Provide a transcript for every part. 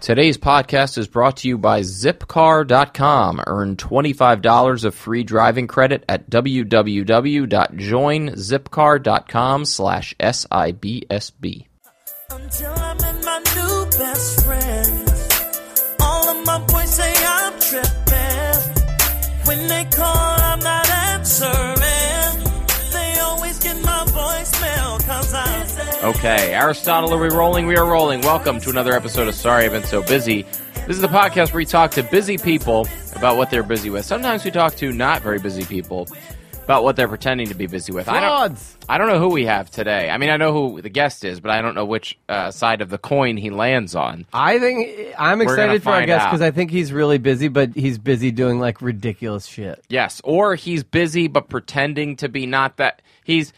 Today's podcast is brought to you by Zipcar.com. Earn $25 of free driving credit at www.joinzipcar.com/SIBSB. Until I met my new best friend, all of my boys say I'm tripping. When they call, I'm not answering. They always get my voicemail 'cause I'm Okay, Aristotle, are we rolling? We are rolling. Welcome to another episode of Sorry I've Been So Busy. This is the podcast where we talk to busy people about what they're busy with. Sometimes we talk to not very busy people about what they're pretending to be busy with. Frauds! I don't know who we have today. I mean, I know who the guest is, but I don't know which side of the coin he lands on. I'm excited for our find guest out. because I think he's really busy, but he's busy doing like ridiculous shit. Yes, or he's busy but pretending to be not that. He's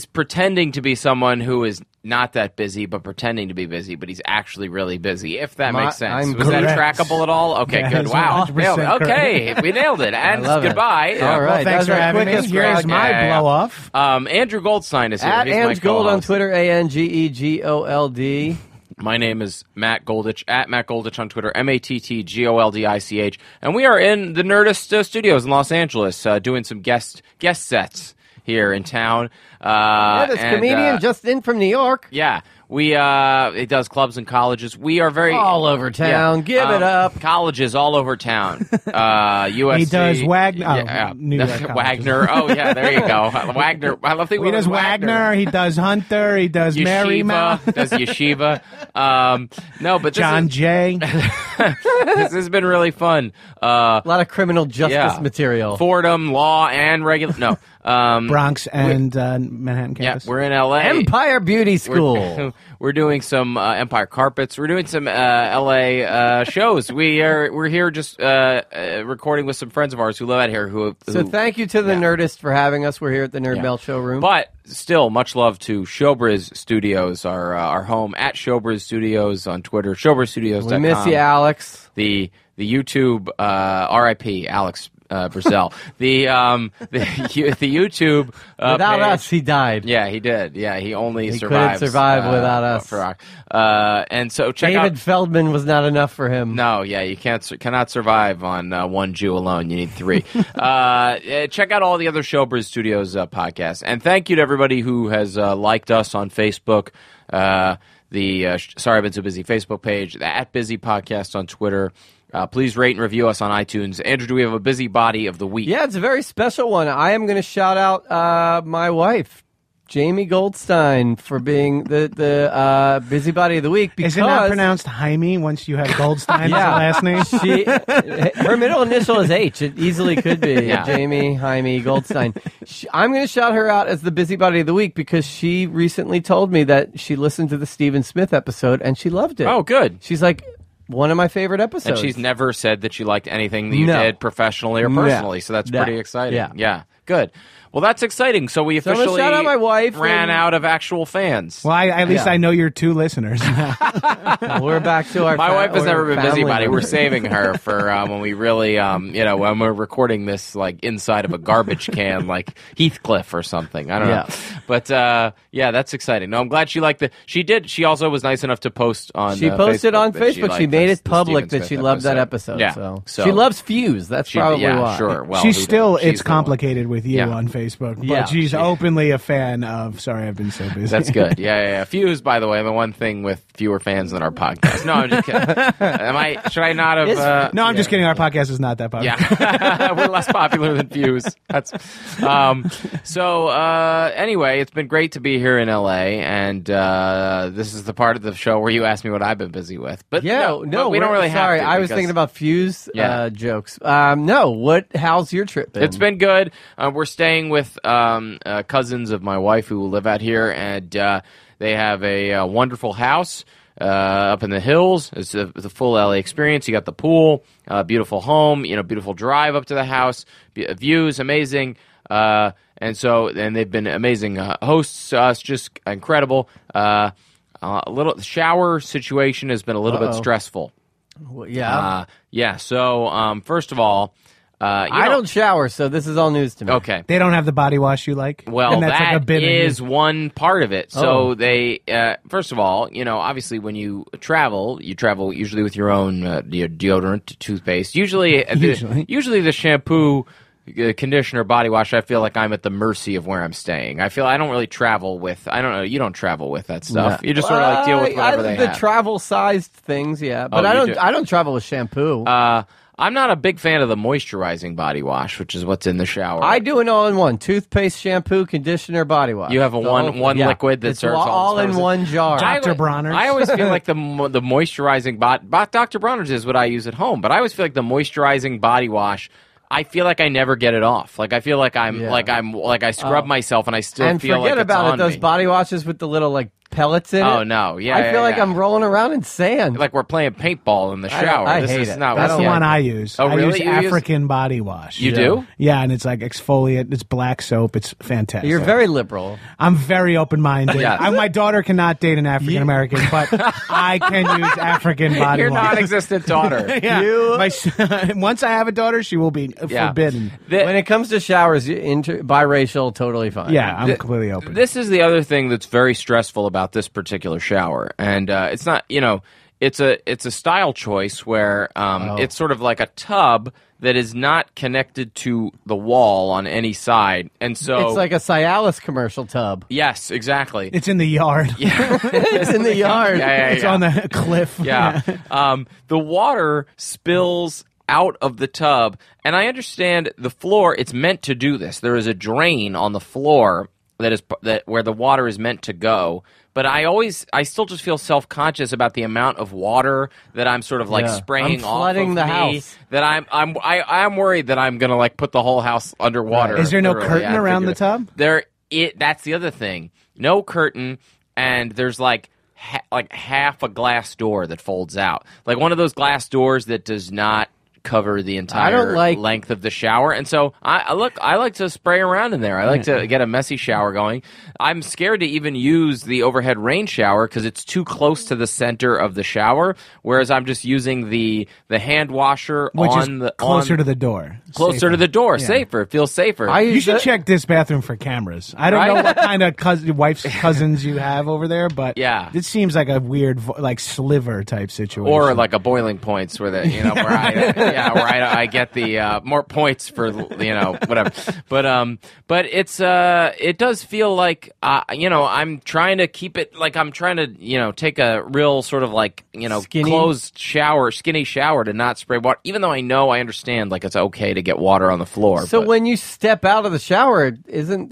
pretending to be someone who is not that busy but pretending to be busy, but he's actually really busy, if that makes sense. Was that trackable at all? Okay, That good. is Wow. 100% Nailed it. Okay, we nailed it. And love it. goodbye. All right. Well, thanks That for was our having me. quickest Here's my Yeah. blow-off. Andrew Goldstein is here. At He's my Ange Gold on co-host. Twitter, ANGEGOLD. My name is Matt Goldich, at Matt Goldich on Twitter, MATTGOLDICH. And we are in the Nerdist Studios in Los Angeles doing some guest sets here in town. This comedian just in from New York. Yeah, it does clubs and colleges. We are very All over town. Give it up. Colleges all over town. USC. He does Wagner. Oh, Yeah, New York colleges. Wagner. Oh yeah, there you go. Wagner. I love the He does Wagner. He does Hunter. He does Marymount. Does Yeshiva. No, but John Jay. This has been really fun. A lot of criminal justice material. Fordham, law, and regular. No. Bronx and Manhattan Yeah, campus. we're in L.A. Empire Beauty School. We're doing some Empire Carpets. We're doing some L.A. shows. We're here just recording with some friends of ours who live out here. So thank you to the Nerdist for having us. We're here at the Nerd Yeah. Bell Showroom. But still, much love to Showbiz Studios, our home at Showbiz Studios on Twitter. ShowBizStudios.com. we miss you, Alex. The YouTube R.I.P. Alex Brazell. The YouTube Without page. us, he died. Yeah, he did. Yeah, he only He survived. couldn't survive without us. And so check David out. Feldman was not enough for him. No, yeah, you cannot survive on one Jew alone. You need three. Check out all the other Showbiz Studios podcasts, and thank you to everybody who has liked us on Facebook. The Sorry I've Been So Busy Facebook page, the at Busy Podcast on Twitter. Please rate and review us on iTunes. Andrew, do we have a busy body of the week? Yeah, it's a very special one. I am going to shout out my wife, Jamie Goldstein, for being the busybody of the week. Because Is it not pronounced Jaime once you have Goldstein as a last name? Her middle initial is H. It easily could be Yeah. Jamie Jaime Goldstein. I'm going to shout her out as the busybody of the week because she recently told me that she listened to the Stephen Smith episode and she loved it. Oh, good. She's like, one of my favorite episodes. And she's never said that she liked anything that you No. did professionally or personally, so that's No. pretty exciting. Yeah. Good. Well, that's exciting. So we I'm gonna officially shout out my wife ran and- out of actual fans. Well, at least Yeah. I know your two listeners. We're back to our My wife has never been family busybody. We're members. saving her for when we really, when we're recording this like inside of a garbage can, like Heathcliff or something. I don't know. But that's exciting. No, I'm glad she liked She did. She also was nice enough to post on. She posted Facebook on that Facebook. She liked made the it public Stephen that she Smith loved that episode. Yeah. So So- she loves Fuse. That's probably why. Sure. Well, She's who still, doesn't? She's it's the one. complicated with you Yeah. on Facebook, but Yeah. she's openly a fan of Sorry I've Been So Busy. That's good. Yeah. Fuse, by the way, the one thing with fewer fans than our podcast. No, I'm just kidding. Should I not have? No, I'm just kidding. Our podcast is not that popular. Yeah, we're less popular than Fuse. Anyway, it's been great to be here in LA, and this is the part of the show where you ask me what I've been busy with. But no, we don't really sorry, have to. I was because thinking about Fuse Yeah. jokes. How's your trip been? It's been good. We're staying with cousins of my wife who live out here, and they have a wonderful house up in the hills. It's the full LA experience. You got the pool, beautiful home, beautiful drive up to the house, views amazing. And they've been amazing hosts to us, just incredible. The shower situation has been a little bit stressful. Yeah. So first of all, I don't shower, so this is all news to me. Okay. They don't have the body wash you like? Well, and that's like a that bit is one part of it. So Oh. they, first of all, obviously when you travel usually with your own deodorant, toothpaste. Usually the shampoo, conditioner, body wash. I feel like I'm at the mercy of where I'm staying. I don't really travel with. I don't know. You don't travel with that stuff. No. You just sort of like deal with whatever they the have. travel-sized things, yeah. But Oh, I you don't. do? I don't travel with shampoo. I'm not a big fan of the moisturizing body wash, which is what's in the shower. I do an all-in-one: toothpaste, shampoo, conditioner, body wash. You have a The one whole- yeah. liquid that it's serves all in one jar. Dr. Bronner's. I always feel like the moisturizing Dr. Bronner's is what I use at home, but I always feel like the moisturizing body wash. I feel like I never get it off. Like I feel like I scrub myself and I still And feel like forget it's about on it. Those me. body washes with the little pellets in it. Oh no, yeah. I feel like yeah. I'm rolling around in sand. like we're playing paintball in the I don't- shower. I This hate is it. not. I That's don't the like one it. I use. Oh, I really? use You use- African body wash. You do? Yeah, and it's like exfoliate. It's black soap. It's fantastic. You're very liberal. I'm very open-minded. Yes. My daughter cannot date an African American, but I can use African body Your wash. non-existent daughter. Yeah. You- Once I have a daughter, she will be Yeah. forbidden. When it comes to showers, biracial, totally fine. Yeah, I'm completely open. This is the other thing that's very stressful about this particular shower, and it's not. It's a style choice where it's sort of like a tub that is not connected to the wall on any side, and so It's like a Cialis commercial tub. yes, exactly. It's in the yard. It's in the yard. Yeah, It's on the cliff. Yeah. The water spills out of the tub, and I understand the floor. It's meant to do this. There is a drain on the floor that where the water is meant to go. But I still just feel self-conscious about the amount of water that I'm sort of like Yeah. spraying I'm off flooding of the me. house. That I'm worried that I'm gonna like put the whole house underwater. Is there no literally. curtain I around the figured tub? That's the other thing. No curtain, and there's like half a glass door that folds out, like one of those glass doors that does not cover the entire length of the shower. And so I like to spray around in there. I like to get a messy shower going. I'm scared to even use the overhead rain shower because it's too close to the center of the shower, whereas I'm just using the hand washer Which on is the closer to the door. closer Safer. to the door. Yeah. Safer. It feels safer. You should check this bathroom for cameras. I don't know what kind of wife's cousins you have over there, but Yeah. it seems like a weird sliver type situation. Or like a boiling points where where I get the more points for whatever. But it does feel like I'm trying to keep it like I'm trying to take a real sort of like Skinny? closed shower, skinny shower to not spray water. Even though I understand like it's okay to get water on the floor. So but, when you step out of the shower,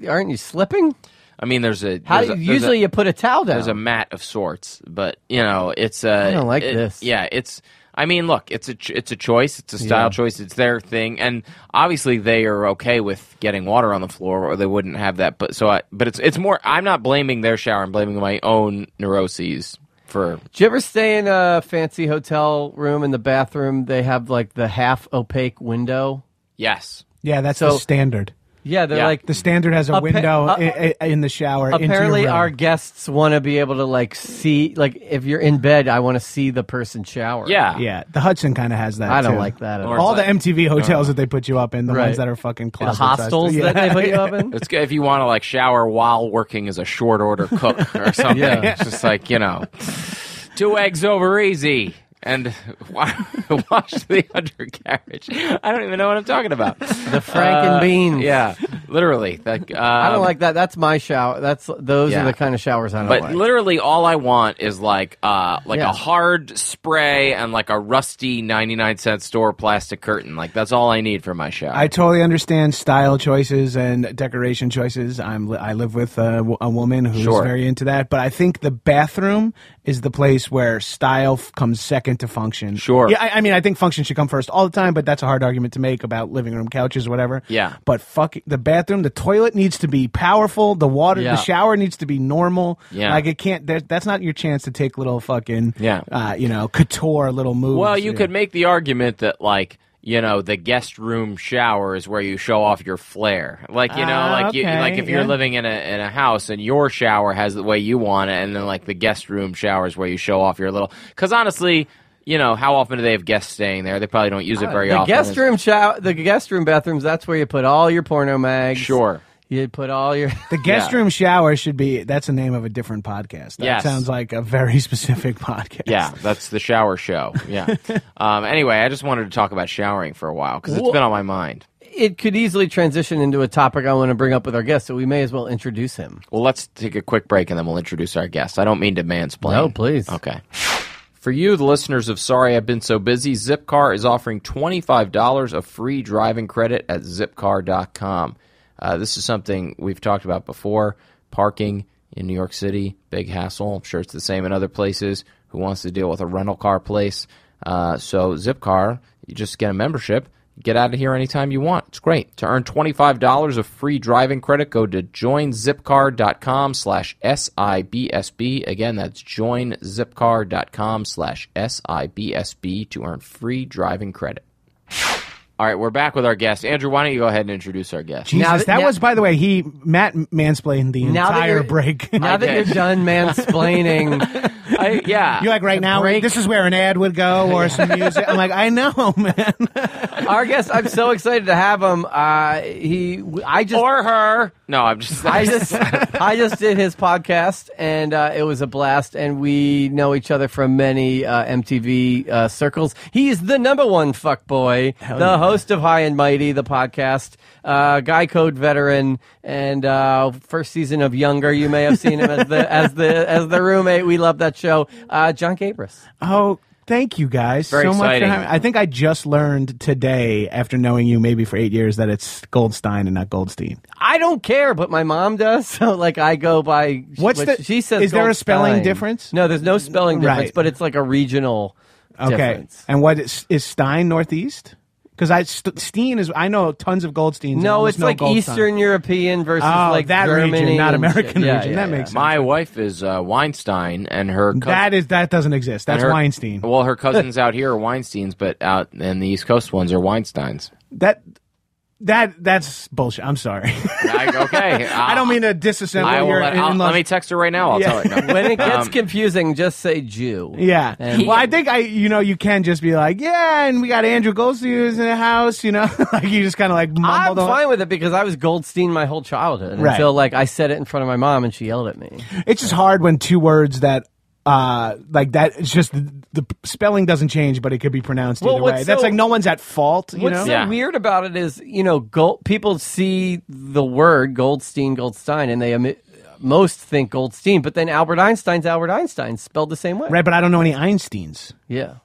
aren't you slipping? I mean, Usually you put a towel down. there's a mat of sorts, but it's I don't like this. Yeah, it's. I mean, look, it's a choice. It's a style choice. It's their thing, and obviously they are okay with getting water on the floor, or they wouldn't have that. But it's more. I'm not blaming their shower. I'm blaming my own neuroses for. Did you ever stay in a fancy hotel room in the bathroom? They have like the half opaque window. Yes. yeah, that's the standard. Yeah, they're Yeah. like The standard has a window in the shower. apparently into your our room. guests want to be able to like see, like if you're in bed, I want to see the person shower. Yeah. Yeah, the Hudson kind of has that. I don't too. like that at Or all. All the MTV hotels that they put you up in, the Right. ones that are fucking The closet hostels that they put you up in. It's good if you want to like shower while working as a short order cook or something. Yeah. It's just like 2 eggs over easy. And wash the undercarriage. I don't even know what I'm talking about. The Franken beans. Yeah, literally. I don't like that. That's my shower. Those Yeah. are the kind of showers I don't But like. literally, all I want is like Yeah. a hard spray and like a rusty 99-cent store plastic curtain. Like that's all I need for my shower. I totally understand style choices and decoration choices. I live with a woman who's Sure. very into that, but I think the bathroom is the place where style comes second to function. Sure. Yeah, I mean, I think function should come first all the time, but that's a hard argument to make about living room couches or whatever. Yeah. But the bathroom, the toilet needs to be powerful. The water, Yeah. the shower needs to be normal. Yeah. Like it can't. That's not your chance to take little fucking. Yeah. Couture little moves. Well, you could make the argument that like. The guest room shower is where you show off your flair. Like, okay, if you're yeah. living in a house and your shower has the way you want it, and then like the guest room shower is where you show off your little. Because honestly, how often do they have guests staying there? They probably don't use it very the often. The guest room bathrooms, that's where you put all your porno mags. Sure. You put all your... The guest room shower that's the name of a different podcast. That sounds like a very specific podcast. Yeah, that's the shower show. Yeah. Anyway, I just wanted to talk about showering for a while because it's been on my mind. It could easily transition into a topic I want to bring up with our guest, so we may as well introduce him. Well, let's take a quick break and then we'll introduce our guest. I don't mean to mansplain. No, please. Okay. For you, the listeners of Sorry I've Been So Busy, Zipcar is offering $25 of free driving credit at zipcar.com. This is something we've talked about before. Parking in New York City, big hassle. I'm sure it's the same in other places. Who wants to deal with a rental car place? So Zipcar, you just get a membership. Get out of here anytime you want. It's great. To earn $25 of free driving credit, go to joinzipcar.com/SIBSB. Again, that's joinzipcar.com/SIBSB to earn free driving credit. All right, we're back with our guest. Andrew, why don't you go ahead and introduce our guest? Jesus, that was, by the way, Matt mansplained the entire break. Now that you're done mansplaining... You're like, right now, this is where an ad would go or some music. I'm like, I know, man. Our guest, I'm so excited to have him. Or her. No, I'm just... I just did his podcast, and it was a blast, and we know each other from many MTV circles. He's the number one fuckboy, the host of High and Mighty, the podcast, Guy Code veteran, and first season of Younger. You may have seen him as the roommate. We love that show. Jon Gabrus. Oh, thank you guys Very so much exciting. for having me. I think I just learned today, after knowing you maybe for 8 years, that it's Goldstein and not Goldstein. I don't care, but my mom does. So, I go by she says. Is there a spelling Goldstein. difference? No, there's no spelling difference, Right. but it's like a regional difference. And what is Stein Northeast? Because Steen is, I know tons of Goldsteins. No, it's like Goldstein. Eastern European versus like that Germany region, not and American shit. region. That makes sense. My wife is Weinstein, and her cousin... That doesn't exist. That's Weinstein. Well, her cousins out here are Weinsteins, but out in the East Coast ones are Weinsteins. That's bullshit. I'm sorry. Okay. I don't mean to disassemble your in-laws. Let me text her right now. I'll tell her. No. When it gets confusing, just say Jew. Yeah. I think you can just be like, yeah, and we got Andrew Goldstein who's in the house, like you just kind of like mumbled I'm fine with it because I was Goldstein my whole childhood until I said it in front of my mom and she yelled at me. It's just hard when two words that like that, it's just the spelling doesn't change, but it could be pronounced either way. That's like no one's at fault. What's so weird about it is, people see the word Goldstein, and they most think Goldstein, but then Albert Einstein's spelled the same way. Right, but I don't know any Einsteins. Yeah.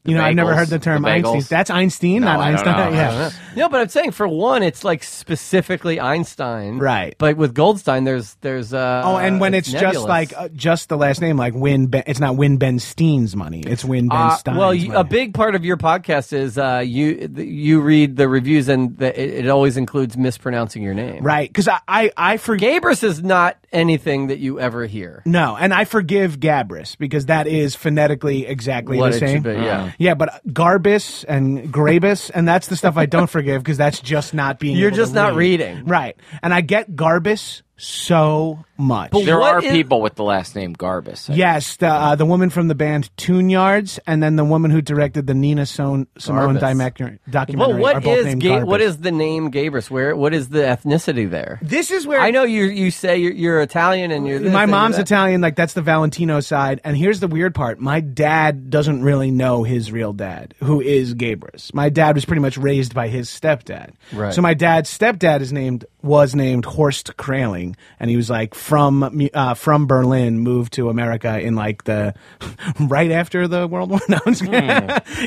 I've never heard the term Einstein. That's Einstein, not Einstein. Yeah. No, but I'm saying for one, it's like specifically Einstein. Right. But with Goldstein, there's and when it's nebulous. just like just the last name, like it's not Win Ben Steen's money. It's Win Ben Stein's money. A big part of your podcast is you read the reviews, and it always includes mispronouncing your name. Right. Because I forgive. Gabrus is not anything that you ever hear. No, and I forgive Gabrus because that is phonetically exactly what the same. It should be, yeah. Yeah, but Garbus and Grabus, and that's the stuff I don't forgive because that's just not being. You're able just to not read. reading, right? And I get Garbus so much. But there are people with the last name Garbus. Yes, the woman from the band Tune Yards, and then the woman who directed the Nina Simone documentary. Well, what is the name Gabrus? What is the ethnicity there? This is where I know you say you're Italian and you're this, my and mom's you're that. Italian, like that's the Valentino side. And here's the weird part: my dad doesn't really know his real dad, who is Gabrus. My dad was pretty much raised by his stepdad. Right. So my dad's stepdad was named Horst Kraling, and he was like from Berlin, moved to America in like the right after the World War. No,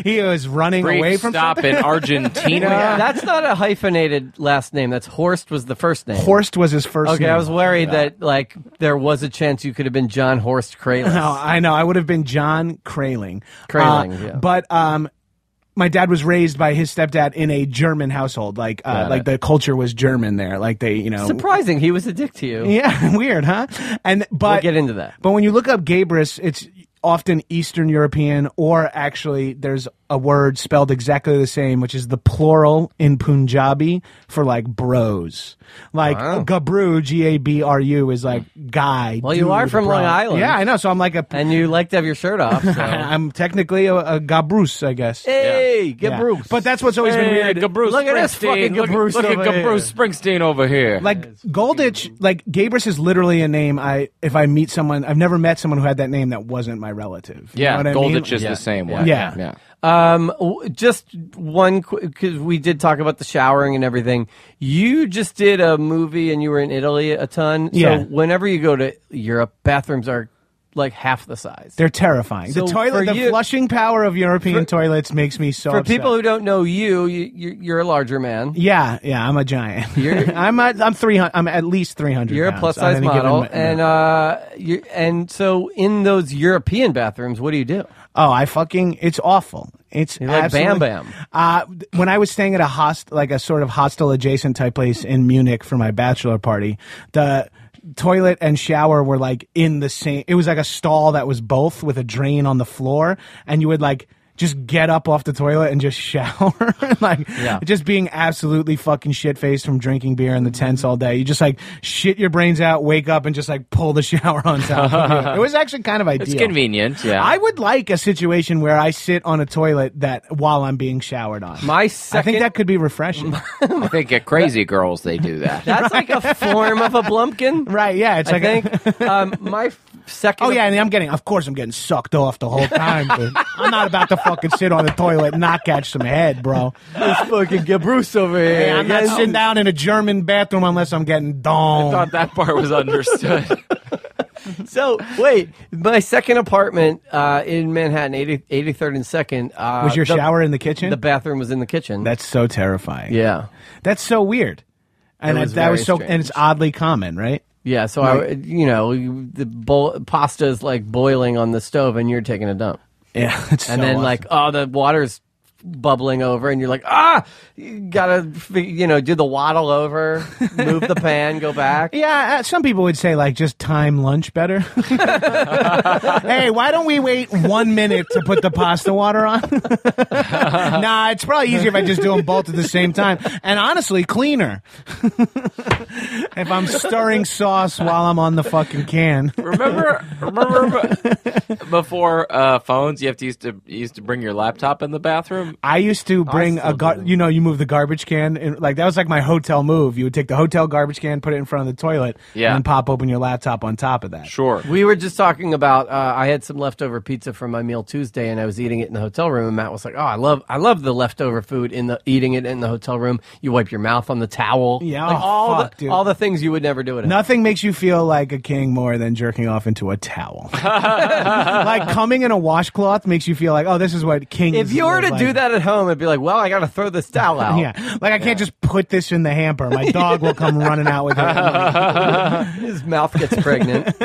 he was running away from stop something. in Argentina. That's not a hyphenated last name. That's Horst was the first name. Horst was his first name. Okay, I was worried that like there was a chance you could have been John Horst Kraling. No, I know. I would have been John Kraling. Yeah. But my dad was raised by his stepdad in a German household. Like the culture was German there. Like they, surprising. He was a dick to you. Yeah, weird, huh? But we'll get into that. But when you look up Gabrus, it's often Eastern European, or actually there's a word spelled exactly the same, which is the plural in Punjabi for like bros. Like Gabru, Gabru, is like guy. Well, you are dude, from bro. Long Island. Yeah, I know. So I'm like a. And you like to have your shirt off. So. I'm technically a Gabrus, I guess. Hey, Yeah. Gabrus. But that's what's always been weird. Gabrus Look at this fucking Gabrus Look at over here. Gabrus Springsteen over here. Like Golditch, like Gabrus is literally a name. If I meet someone, I've never met someone who had that name that wasn't my relative. You know what I mean? Golditch is the same way. Yeah. Just one, because we did talk about the showering and everything. You just did a movie and you were in Italy a ton. Yeah. So whenever you go to Europe, bathrooms are like half the size. They're terrifying. So The toilet, for the you- flushing power of European toilets makes me so For upset. people who don't know you're a larger man. Yeah, I'm a giant. I'm 300. I'm at least 300. You're a pounds plus on size any given model, minute. and so in those European bathrooms, what do you do? Oh, it's awful. It's You're like absolutely, Bam Bam. When I was staying at a sort of hostel adjacent type place in Munich for my bachelor party, the toilet and shower were like in the same. It was like a stall that was both with a drain on the floor, and you would like just get up off the toilet and just shower. Just being absolutely fucking shit-faced from drinking beer in the tents all day. You just like shit your brains out, wake up, and just like pull the shower on top of you. It was actually kind of ideal. It's convenient, yeah. I would like a situation where I sit on a toilet while I'm being showered on. I think that could be refreshing. I think at Crazy Girls they do that. That's like a form of a blumpkin. Right, yeah. It's like I think my second. Oh yeah, and I'm getting sucked off the whole time. Dude. I'm not about to fucking sit on the toilet and not catch some head, bro. This fucking Gabrus over here. Hey, I'm not sitting down in a German bathroom unless I'm getting I dong. thought that part was understood. So wait, my second apartment in Manhattan, 83rd and 2nd. Was your shower in the kitchen? The bathroom was in the kitchen. That's so terrifying. yeah. That's so weird. And It was that was very so, and it's oddly common, right? Yeah, so the pasta is like boiling on the stove, and you're taking a dump, Yeah, it's and so then awesome. the water's bubbling over, and you're like, you gotta, do the waddle over, move the pan, go back. Yeah, some people would say like just time lunch better. Hey, why don't we wait 1 minute to put the pasta water on? Nah, it's probably easier if I just do them both at the same time. And honestly, cleaner. If I'm stirring sauce while I'm on the fucking can. Remember before phones, you used to bring your laptop in the bathroom. I used to bring you move the garbage can, that was like my hotel move. You would take the hotel garbage can, put it in front of the toilet, and then pop open your laptop on top of that. Sure. We were just talking about. I had some leftover pizza from my meal Tuesday, and I was eating it in the hotel room. And Matt was like, "Oh, I love the leftover food eating it in the hotel room. You wipe your mouth on the towel. Yeah, like dude. all the things you would never do at home. Nothing makes you feel like a king more than jerking off into a towel. Like coming in a washcloth makes you feel like, oh, this is what kings. If you were to like. do that at home, it'd be like, well, I got to throw this towel out. Yeah, like I can't just put this in the hamper. My dog will come running out with it. His mouth gets pregnant.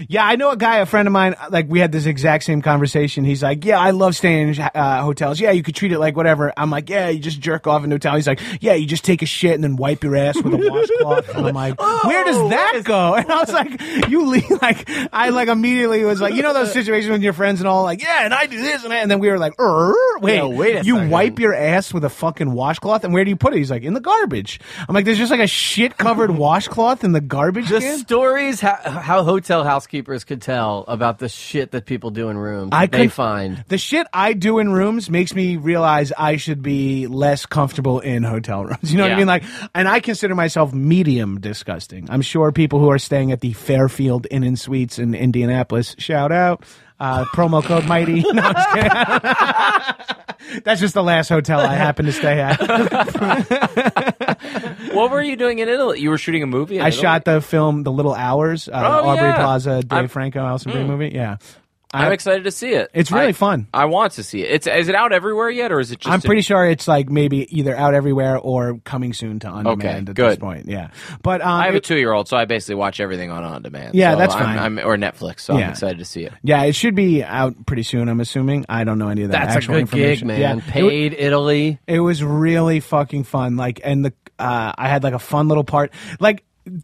Yeah, I know a friend of mine, like we had this exact same conversation. He's like, yeah, I love staying in hotels. Yeah, you could treat it like whatever. I'm like, yeah, you just jerk off into a towel. He's like, yeah, you just take a shit and then wipe your ass with a washcloth. And I'm like, where does that go? And I was like, you leave, like, I like immediately was like, those situations with your friends and all, like, yeah, and I do this and that. And then we were like, wait a you second. wipe your ass with a fucking washcloth? And where do you put it? He's like, in the garbage. I'm like, there's just like a shit covered washcloth in the garbage The can? stories how hotel housekeepers could tell about the shit that people do in rooms they find. The shit I do in rooms makes me realize I should be less comfortable in hotel rooms. You know what I mean? Like, and I consider myself medium disgusting. I'm sure people who are staying at the Fairfield Inn and Suites in Indianapolis, shout out, promo code Mighty. No, I'm just kidding. That's just the last hotel I happen to stay at. What were you doing in Italy? You were shooting a movie? I shot the film The Little Hours, Aubrey Plaza, Dave Franco, Alison Brie movie. Yeah. I'm excited to see it. It's really fun. I want to see it. Is it out everywhere yet, or is it just? I'm pretty sure it's like maybe either out everywhere or coming soon to on demand at good. this point. Yeah, but I have a 2-year-old, so I basically watch everything on demand. Yeah, so that's fine. Or Netflix, so I'm excited to see it. Yeah, it should be out pretty soon. I'm assuming. I don't know any of that. That's actual a good gig, information. man. Yeah. Paid Italy. It was really fucking fun. Like, and I had like a fun little part. Like,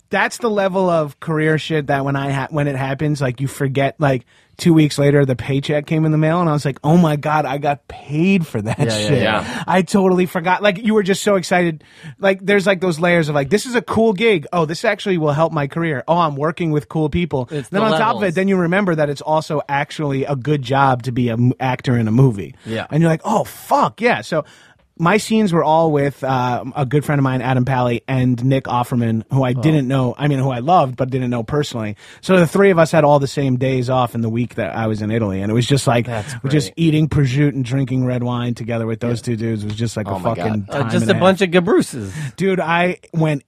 that's the level of career shit that when it happens, like you forget, like 2 weeks later the paycheck came in the mail and I was like, oh my God, I got paid for that shit. Yeah. I totally forgot. Like you were just so excited. Like there's like those layers of like, this is a cool gig. Oh, this actually will help my career. Oh, I'm working with cool people. It's then on top of it, then you remember that it's also actually a good job to be an actor in a movie. Yeah. And you're like, oh fuck yeah. So my scenes were all with a good friend of mine, Adam Pally, and Nick Offerman, who I didn't know. I mean, who I loved, but didn't know personally. So the three of us had all the same days off in the week that I was in Italy, and it was just like we're just eating prosciutto and drinking red wine together with those two dudes. It was just like a fucking time just and a bunch of Gabrus'. Dude, I went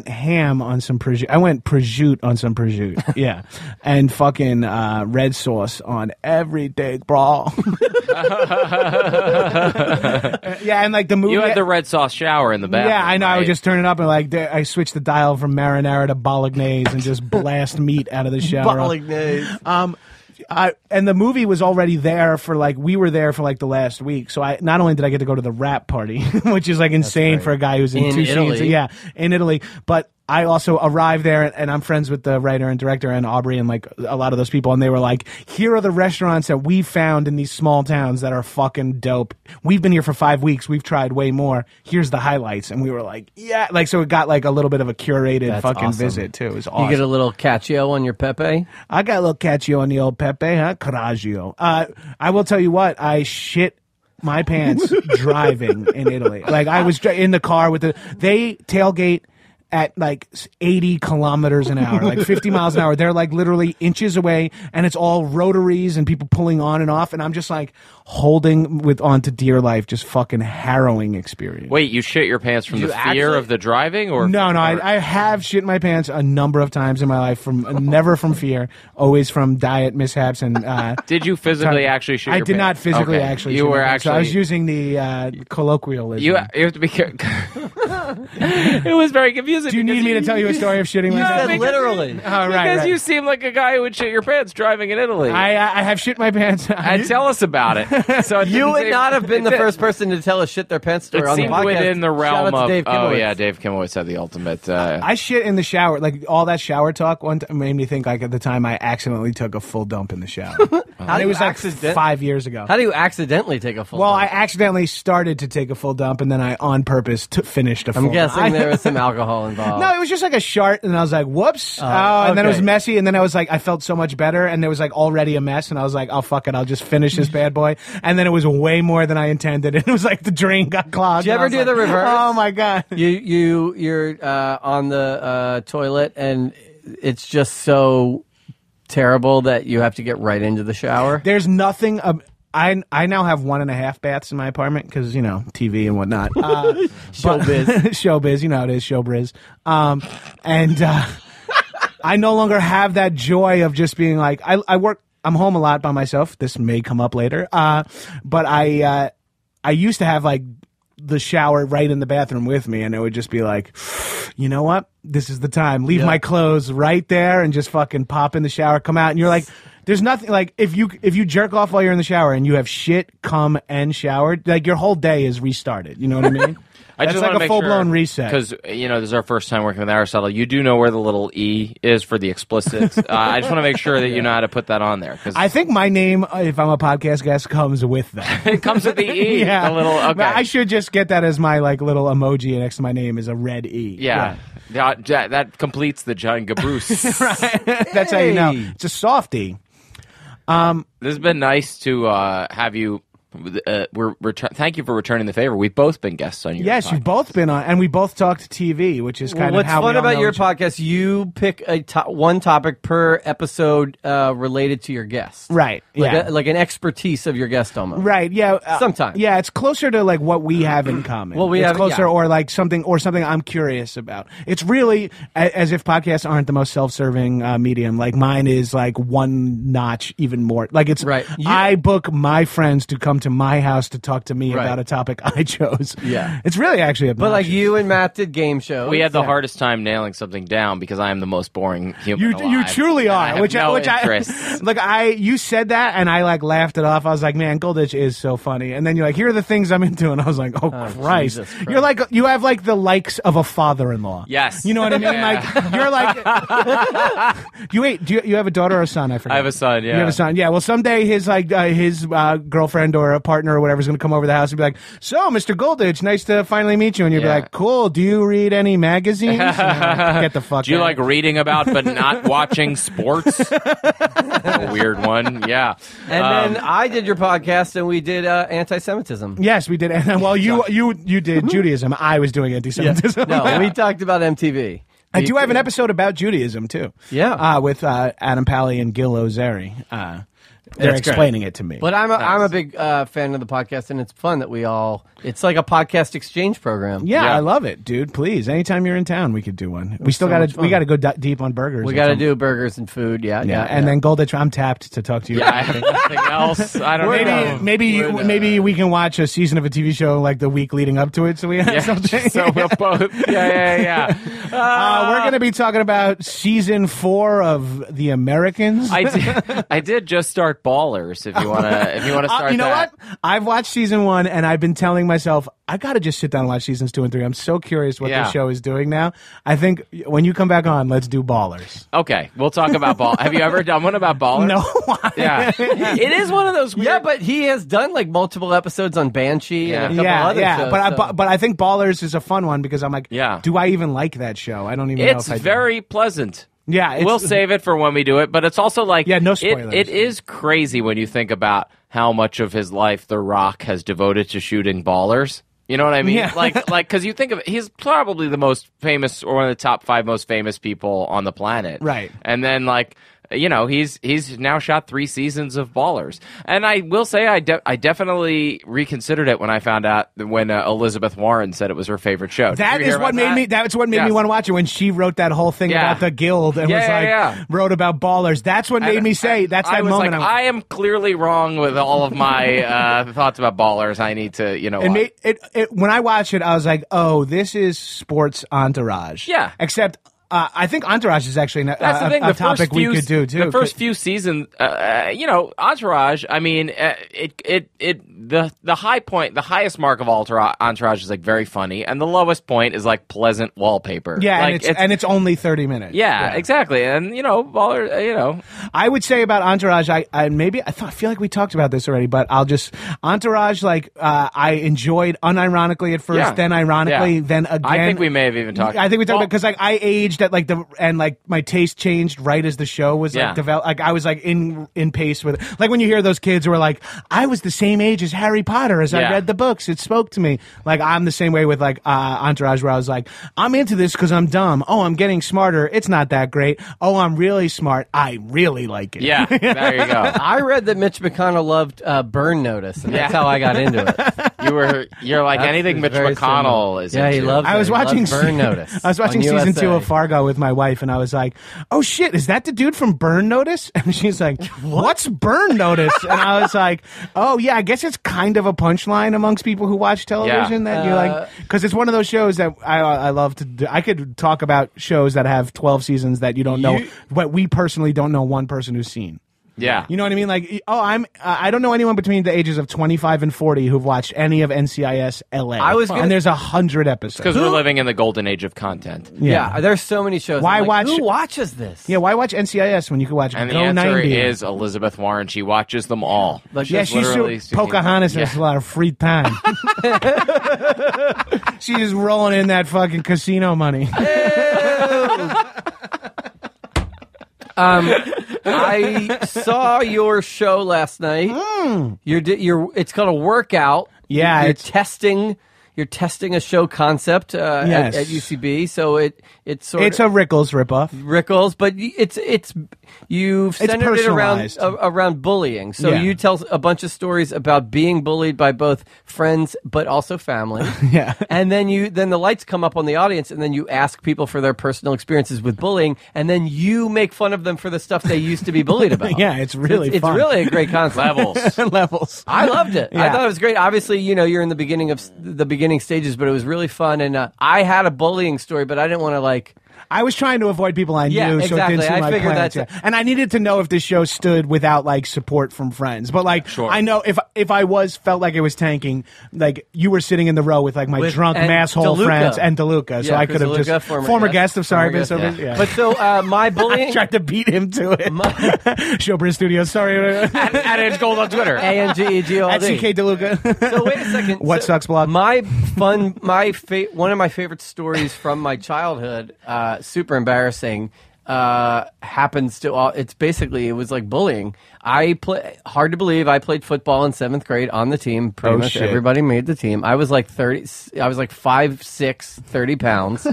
ham on some prosciutto. I went prosciutto on some prosciutto, yeah, and fucking red sauce on everything, bro. Yeah, and like the movie, You had the red sauce shower in the bathroom. yeah, I know. Right? I would just turn it up and like I switched the dial from marinara to bolognese and just blast meat out of the shower. Bolognese. And the movie was already there for like we were there for like the last week. So I not only did I get to go to the rap party, which is like insane for a guy who's in two Italy. scenes, yeah, in Italy, but I also arrived there, and I'm friends with the writer and director and Aubrey and like a lot of those people, and they were like, here are the restaurants that we found in these small towns that are fucking dope. We've been here for 5 weeks. We've tried way more. Here's the highlights. And we were like, yeah. Like, so it got like a little bit of a curated That's fucking awesome. visit, too. It was awesome. You get a little cacio on your Pepe? I got a little catchy on the old Pepe, huh? Coraggio. I will tell you what, I shit my pants driving in Italy. Like, I was in the car with they tailgate at like 80 kilometers an hour, like 50 miles an hour. They're like literally inches away, and it's all rotaries and people pulling on and off. And I'm just like holding on to dear life, just fucking harrowing experience. Wait, you shit your pants from You the fear actually- of the driving, or No, I have shit my pants a number of times in my life, from never from fear, always from diet mishaps. And did you physically actually shit I your did not pants? physically Okay. actually. You shit my were pants. So actually. I was using the colloquialism. You have to be careful. It was very confusing. Do you need me to tell you a story of shitting You myself? said literally. Oh, right, Because right. you seem like a guy who would shit your pants driving in Italy. I have shit my pants. And tell us about it. So it You didn't would seem- not have been the it- first person to tell a shit their pants story It on the seemed podcast. within the Shout realm out to of. Dave Oh Kimowitz. yeah, Dave Kimowitz had the ultimate. I shit in the shower. Like all that shower talk one time made me think like at the time I accidentally took a full dump in the shower. How And do it was you like accident- 5 years ago. How do you accidentally take a full Well, dump? I accidentally started to take a full dump, and then I on purpose finished a full I'm guessing dump. there was some alcohol involved. No, it was just like a shart, and I was like, whoops. And then it was okay. messy, and then I was like, I felt so much better, and there was like already a mess, and I was like, oh, fuck it, I'll just finish this bad boy. And then it was way more than I intended, and it was like the drain got clogged. Did you and I ever was do like, the reverse? Oh, my God. You're on the toilet and it's just so terrible that you have to get right into the shower. There's nothing. I now have 1.5 baths in my apartment because, you know, TV and whatnot. Showbiz. Showbiz, you know how it is, showbiz. I no longer have that joy of just being like, I'm home a lot by myself. This may come up later. But I used to have like the shower right in the bathroom with me, and it would just be like, you know what? This is the time. Leave my clothes right there and just fucking pop in the shower, come out, and you're like, there's nothing like if you jerk off while you're in the shower and you have shit, cum, and showered, like your whole day is restarted. You know what I mean? That's like a full blown reset. Because, you know, this is our first time working with Aristotle. You do know where the little E is for the explicit. I just want to make sure that you know how to put that on there. Cause I think my name, if I'm a podcast guest, comes with that. it comes with the E. Yeah. The little, okay. I should just get that as my like little emoji next to my name is a red E. Yeah. That completes the John Gabrus. Right. That's how you know. It's a softie. This has been nice to have you. Thank you for returning the favor. We've both been guests on your Yes, podcast. you've both been on, and we both talked TV, which is kind What's of how fun we all about know your each other. podcast, you pick one topic per episode related to your guest. Right, Like, yeah. like an expertise of your guest almost. Right, yeah. Sometimes. Yeah, it's closer to like what we have in common. Well, it's have- closer yeah. or like something I'm curious about. It's really as if podcasts aren't the most self-serving medium. Like mine is like one notch even more. Like it's Right. I book my friends to come to my house to talk to me Right. about a topic I chose. Yeah. It's really actually obnoxious. But like you and Matt did game shows. We had the hardest time nailing something down because I am the most boring human alive. You truly And are. I have which no which interests. you said that and I like laughed it off. I was like, man, Golditch is so funny. And then you're like, here are the things I'm into, and I was like, oh Christ. Jesus Christ. You're like, you have like the likes of a father-in-law. Yes. You know what I mean? Yeah. Like you're like, do you have a daughter or a son? I forget. I have a son, yeah. You have a son, yeah. Well, someday his girlfriend or a partner or whatever is going to come over the house and be like, so Mr. Golditch, nice to finally meet you, and you'll Yeah. be like, cool. Do you read any magazines? And you're like, get the fuck. Do you out. like reading about but not watching sports? A weird one, yeah. And then I did your podcast, and we did anti-Semitism. Yes, we did. And well, you did Judaism. I was doing anti-Semitism. No, we talked about MTV. I do have an episode about Judaism too. Yeah. with Adam Pally and Gil Ozeri. They're That's great. explaining it to me. But I'm a big fan of the podcast, and it's fun that we all. It's like a podcast exchange program. yeah, Yeah. I love it, dude. Please, anytime you're in town, we could do one. We still so got much to fun. we got to go deep on burgers. We or got to something. do burgers and food. Yeah. And then Golditch, I'm tapped to talk to you. Yeah, I have nothing else. I don't know. Maybe we can watch a season of a TV show like the week leading up to it, so we have Yeah, something. so we'll both. Yeah. We're going to be talking about season 4 of The Americans. I did just start Ballers. If you wanna start, you know that. what? I've watched season 1, and I've been telling myself I got to just sit down and watch seasons 2 and 3. I'm so curious what Yeah. the show is doing now. I think when you come back on, let's do Ballers. Okay, we'll talk about Ball. Have you ever done one about Ballers? No, Yeah, it is one of those weird. Yeah, but he has done like multiple episodes on Banshee and a couple yeah, other shows. but I think Ballers is a fun one because I'm like, Yeah. do I even like that show? I don't even know It's if I do. very pleasant. Yeah, it's, We'll save it for when we do it, but it's also like Yeah, no spoilers. It is crazy when you think about how much of his life The Rock has devoted to shooting ballers. You know what I mean? Yeah. like because you think of it, he's probably the most famous or one of the top 5 most famous people on the planet, Right. And then he's now shot 3 seasons of Ballers, and I will say I definitely reconsidered it when I found out when Elizabeth Warren said it was her favorite show. Did That you is hear what about made me. That's what made me Yes. want to watch it when she wrote that whole thing Yeah. about the guild and Yeah, was like yeah. wrote about Ballers. That's what made me say. That's I that was moment. Like, I am clearly wrong with all of my thoughts about Ballers. I need to, When I watched it, I was like, "Oh, this is sports Entourage." Yeah. Except, I think Entourage is actually That's the thing. a The topic first we few, could do too. The first few seasons, Entourage. I mean, the high point, the highest mark of Entourage is like very funny, and the lowest point is like pleasant wallpaper. yeah, like, and it's only 30 minutes. yeah, exactly. And Baller, I would say about Entourage, I feel like we talked about this already, but I'll just Entourage. I enjoyed unironically at first, Yeah. then ironically, Yeah. then again. I think we may have even talked. I think we talked about because I aged at my taste changed right as the show was Yeah. developed. Like I was like in pace with it. Like when you hear those kids who are like, I was the same age as Harry Potter as I Yeah. read the books. It spoke to me. Like I'm the same way with Entourage, where I was like, I'm into this because I'm dumb. Oh, I'm getting smarter. It's not that great. Oh, I'm really smart. I really like it. Yeah, there you go. I read that Mitch McConnell loved Burn Notice, and that's Yeah. how I got into it. You're like anything Mitch very McConnell similar. is. Yeah, he into. loves. I was He loves watching Burn Notice. I was watching on season USA. 2 of Fargo with my wife, and I was like, "Oh shit, is that the dude from Burn Notice?" And she's like, "What's Burn Notice?" And I was like, "Oh yeah, I guess it's kind of a punchline amongst people who watch television that you're like, because it's one of those shows that I love to do. I could talk about shows that have 12 seasons that you don't know, but we personally don't know one person who's seen." Yeah. You know what I mean? Like, I don't know anyone between the ages of 25 and 40 who've watched any of NCIS LA. And there's 100 episodes. Because we're living in the golden age of content. Yeah, there's so many shows. Why I'm like, watch- Who watches this? Yeah, why watch NCIS when you could watch And the Go answer 90? is Elizabeth Warren. She watches them all. Like, Yeah, She's literally she's Pocahontas has a lot of free time. She's just rolling in that fucking casino money. I saw your show last night. It's called a workout. Yeah, you're it's- testing you're testing a show concept Yes. at UCB, so it's sort It's of a Rickles ripoff. Rickles, but you've centered it personalized. around bullying. So Yeah. you tell a bunch of stories about being bullied by both friends but also family. Yeah. And then the lights come up on the audience, and then you ask people for their personal experiences with bullying, and then you make fun of them for the stuff they used to be bullied about. Yeah, it's really it's fun. really a great concept. Levels. Levels. I loved it. I Yeah. thought it was great. Obviously, you're in the beginning stages, but it was really fun. And I had a bullying story, but I didn't want to I was trying to avoid people I knew, Yeah, so it exactly. didn't seem I like figured planets. that's Yeah. And I needed to know if this show stood without support from friends. But Sure. I know if I felt like it was tanking, you were sitting in the row with my With- drunk and masshole DeLuca. friends and DeLuca, so I Chris could have DeLuca, just former guest of Sorry former Miss guest, Over. Yeah. But so my bullying. I tried to beat him to it. Showbiz Studios. Sorry. At Edge Gold on Twitter. ANGEGOLD. At CK DeLuca. So wait a second. What So sucks blog? One of my favorite stories from my childhood, super embarrassing, happens to all. It was like bullying. Hard to believe, I played football in 7th grade on the team. Pretty much shit. everybody made the team. I was like 5'6", 30 pounds.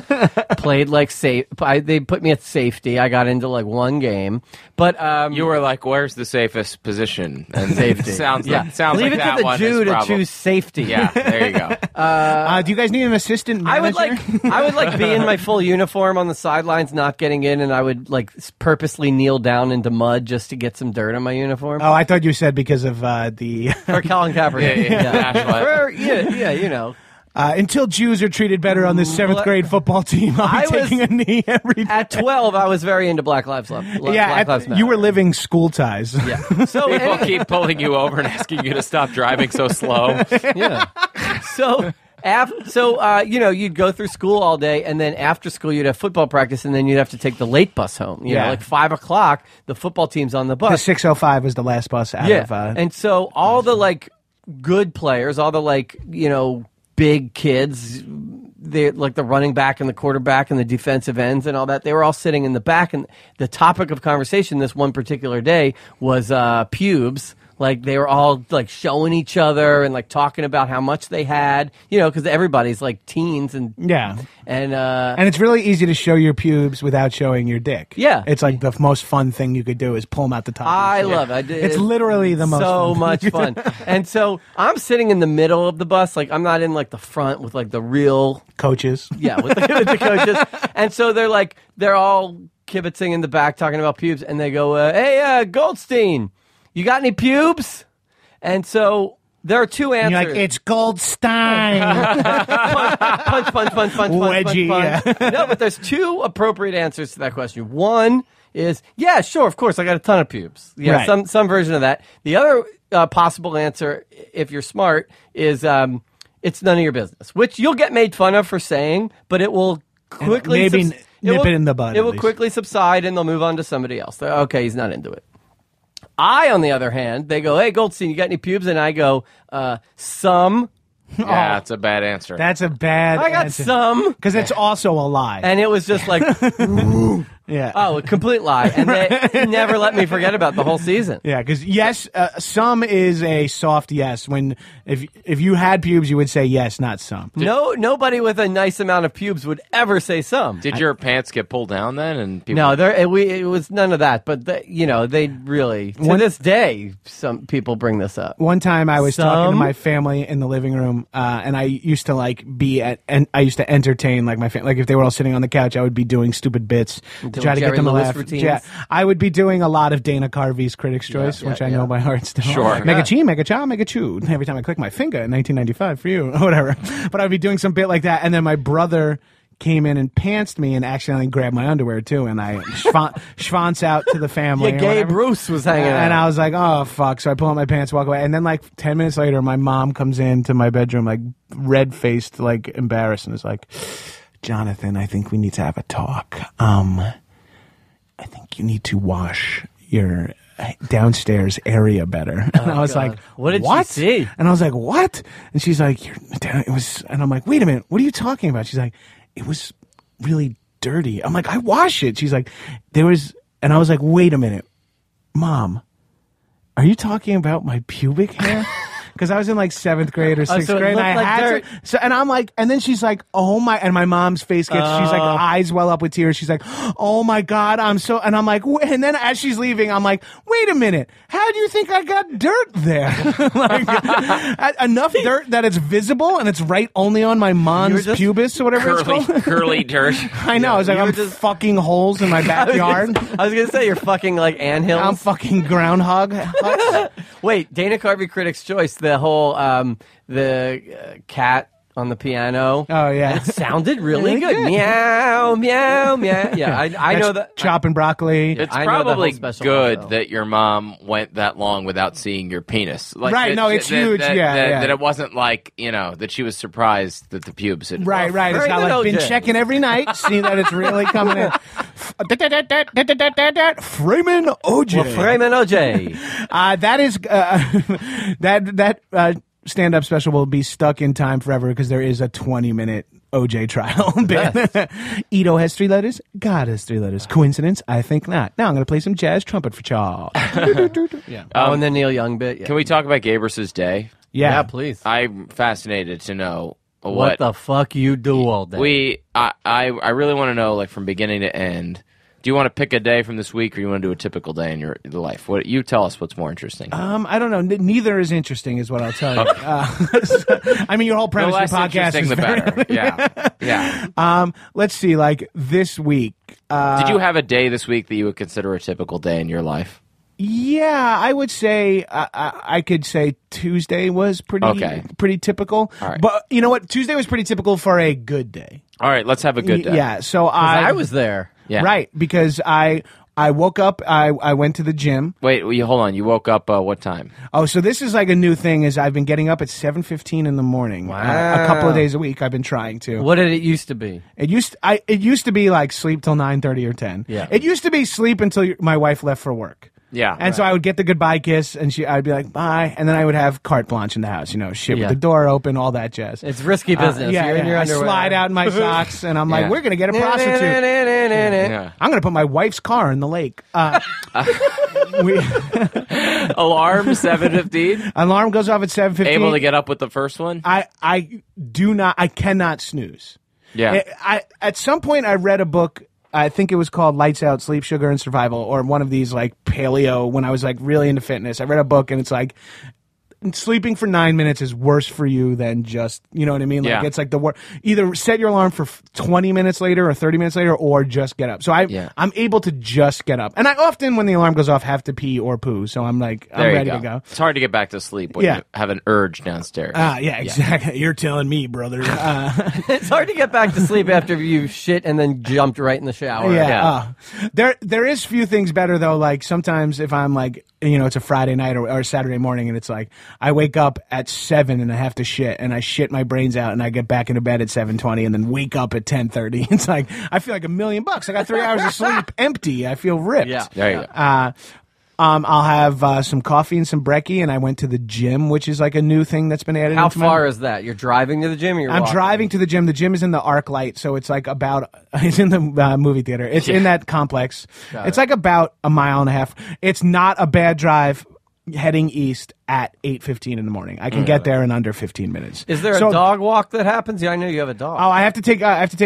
Played safe. They put me at safety. I got into one game, but You were like, "Where's the safest position?" And Safety. sounds yeah. sounds Leave like it that to the one Jew is to probably- choose safety. Yeah, there you go. Do you guys need an assistant I manager? would be in my full uniform on the sidelines, not getting in, and I would purposely kneel down into mud just to get some dirt on my uniform. Oh, I thought you said because of the For Colin Kaepernick. Yeah. until Jews are treated better on this 7th grade football team, I'll be taking a knee every day. At 12, I was very into Black Lives Matter. You were living school ties. Yeah. So People keep pulling you over and asking you to stop driving so slow. yeah. So. You'd go through school all day, and then after school, you'd have football practice, and then you'd have to take the late bus home. You know, 5 o'clock, the football team's on the The bus. 6:05 was the last bus out of. And so all the good players, all the big kids, they the running back and the quarterback and the defensive ends and all that, they were all sitting in the back, and the topic of conversation this one particular day was pubes. They were all showing each other and talking about how much they had, because everybody's teens and and it's really easy to show your pubes without showing your dick. Yeah. It's the most fun thing you could do is pull them out the top. I love it. I did. It's literally the most so fun. much fun. And so I'm sitting in the middle of the bus, I'm not in the front with the real Coaches. yeah with the coaches. And so they're all kibitzing in the back talking about pubes, and they go, "Hey, Goldstein, you got any pubes?" And so there are two And answers. you're like, it's Goldstein. punch. Wedgie, yeah. No, but there's two appropriate answers to that question. One is, yeah, sure, of course, I got a ton of pubes. Yeah, Right. some version of that. The other possible answer, if you're smart, is it's none of your business, which you'll get made fun of for saying, but it will quickly Maybe nip it in the bud, It at will least. quickly subside, and they'll move on to somebody else. Okay, he's not into it. I, on the other hand, they go, "Hey, Goldstein, you got any pubes?" And I go, some. Yeah, it's a bad answer. That's a bad I got answer. some. Because it's also a lie. And it was just yeah. oh, a complete lie. And they never let me forget about the whole season. Yeah, because yes, some is a soft yes. When if you had pubes, you would say yes, not some. Nobody with a nice amount of pubes would ever say some. Did your pants get pulled down then? And people... No, it was none of that. But they really, to this day, some people bring this up. One time I was talking to Some? my family in the living room, and I used to I used to entertain my family. If they were all sitting on the couch, I would be doing stupid bits to try to Jerry get them to Lewis laugh. routines? Yeah, I would be doing a lot of Dana Carvey's Critics' Choice, which I know by heart still. Sure. Make a chi, make a cha, make a chew. Every time I click my finger in 1995 for you, or whatever. But I'd be doing some bit like that, and then my brother came in and pantsed me and accidentally grabbed my underwear too, and I schwanz out to the family. Yeah, or Gabe whatever. Bruce was hanging out. And I was like, oh, fuck. So I pull out my pants, walk away. And then 10 minutes later, my mom comes into my bedroom, red-faced, embarrassed, and is like, Jonathan, I think we need to have a talk. I think you need to wash your downstairs area better. And I was God. like, What did she see? And I was like, what? And she's like, it was, and I'm like, wait a minute, what are you talking about? She's like, it was really dirty. I'm like, I wash it. She's like, and I was like, wait a minute, Mom, are you talking about my pubic hair? because I was in like 7th grade or 6th so it grade. And I looked like had dirt. to, so, and I'm like, and then she's like, oh my, and my mom's face gets, she's like, eyes well up with tears. She's like, oh my God, I'm so, and I'm like, and then as she's leaving, I'm like, wait a minute, how do you think I got dirt there? Like, enough dirt that it's visible and it's right only on my mons pubis or whatever it's called. Curly dirt. I know. I was like, I'm fucking holes in my backyard. I was gonna say you're fucking like anthills. I'm fucking groundhog. Wait, Dana Carvey Critics' Choice, the whole cat on the piano. Oh yeah, it sounded really Really good. good. Meow, meow, meow. Yeah, I know that. Chopping broccoli. It's I know the probably whole special good also. that your mom went that long without seeing your penis. Like, Right, no, it's huge, yeah. That it wasn't like, that she was surprised that the pubes had... Right. It's not like been checking every night, seeing that it's really coming in. Freeman OJ. Well, Freeman OJ. That is that stand-up special will be stuck in time forever because there is a 20-minute OJ trial. Ito has 3 letters. God has 3 letters. Coincidence? I think not. Now I'm going to play some jazz trumpet for Charles. Yeah. And the Neil Young bit. Yeah. Can we talk about Gabrus' day? Yeah, please. I'm fascinated to know What the fuck you do all day? I really want to know, like, from beginning to end. Do you want to pick a day from this week, or you want to do a typical day in your life? What you tell us? What's more interesting? I don't know. Neither is interesting, is what I'll tell you. I mean, your whole premise the of less the podcast interesting, is the better. Yeah. Let's see. Like this week. Did you have a day this week that you would consider a typical day in your life? Yeah, I would say I could say Tuesday was pretty typical. All right. But you know what? Tuesday was pretty typical for a good day. All right, let's have a good day. Yeah. So I was there. Yeah. Right, because I woke up, I went to the gym. Wait, hold on. You woke up what time? Oh, so this is like a new thing, is I've been getting up at 7:15 in the morning. Wow. A couple of days a week I've been trying to. What did it used to be? It used to be like sleep till 9:30 or 10. Yeah. It used to be sleep until my wife left for work. Yeah. And so I would get the goodbye kiss, and I'd be like, bye. And then I would have carte blanche in the house, shit with the door open, all that jazz. It's risky business. You're in your I underwear. slide out in my socks, and I'm like, Yeah. we're going to get a prostitute. Yeah. I'm going to put my wife's car in the lake. Alarm 7:15. Alarm goes off at 7:15. Able to get up with the first one? I cannot snooze. Yeah. At some point, I read a book. I think it was called Lights Out, Sleep, Sugar, and Survival, or one of these like paleo, when I was like really into fitness. I read a book, and it's like, sleeping for 9 minutes is worse for you than just, you know what I mean? Like, Yeah. it's like either set your alarm for 20 minutes later or 30 minutes later, or just get up. So I'm able to just get up. And I often, when the alarm goes off, have to pee or poo. So I'm like, I'm ready to go. It's hard to get back to sleep when you have an urge downstairs. Yeah, exactly. You're telling me, brother. It's hard to get back to sleep after you shit and then jumped right in the shower. Yeah. There is few things better though. Like sometimes if I'm like, it's a Friday night or Saturday morning, and it's like I wake up at 7 and I have to shit, and I shit my brains out, and I get back into bed at 7:20, and then wake up at 10:30. It's like I feel like $1 million. I got 3 hours of sleep empty. I feel ripped. Yeah. There you go. I'll have some coffee and some breckie, and I went to the gym, which is like a new thing that's been added. How into far is that? You're driving to the gym, or you're I'm walking? driving to the gym. The gym is in the ArcLight, so it's like it's in the movie theater. It's in that complex. It's like about a mile and a half. It's not a bad drive heading east at 8:15 in the morning. I can get there in under 15 minutes. Is there a dog walk that happens? Yeah, I know you have a dog. Oh, I have to take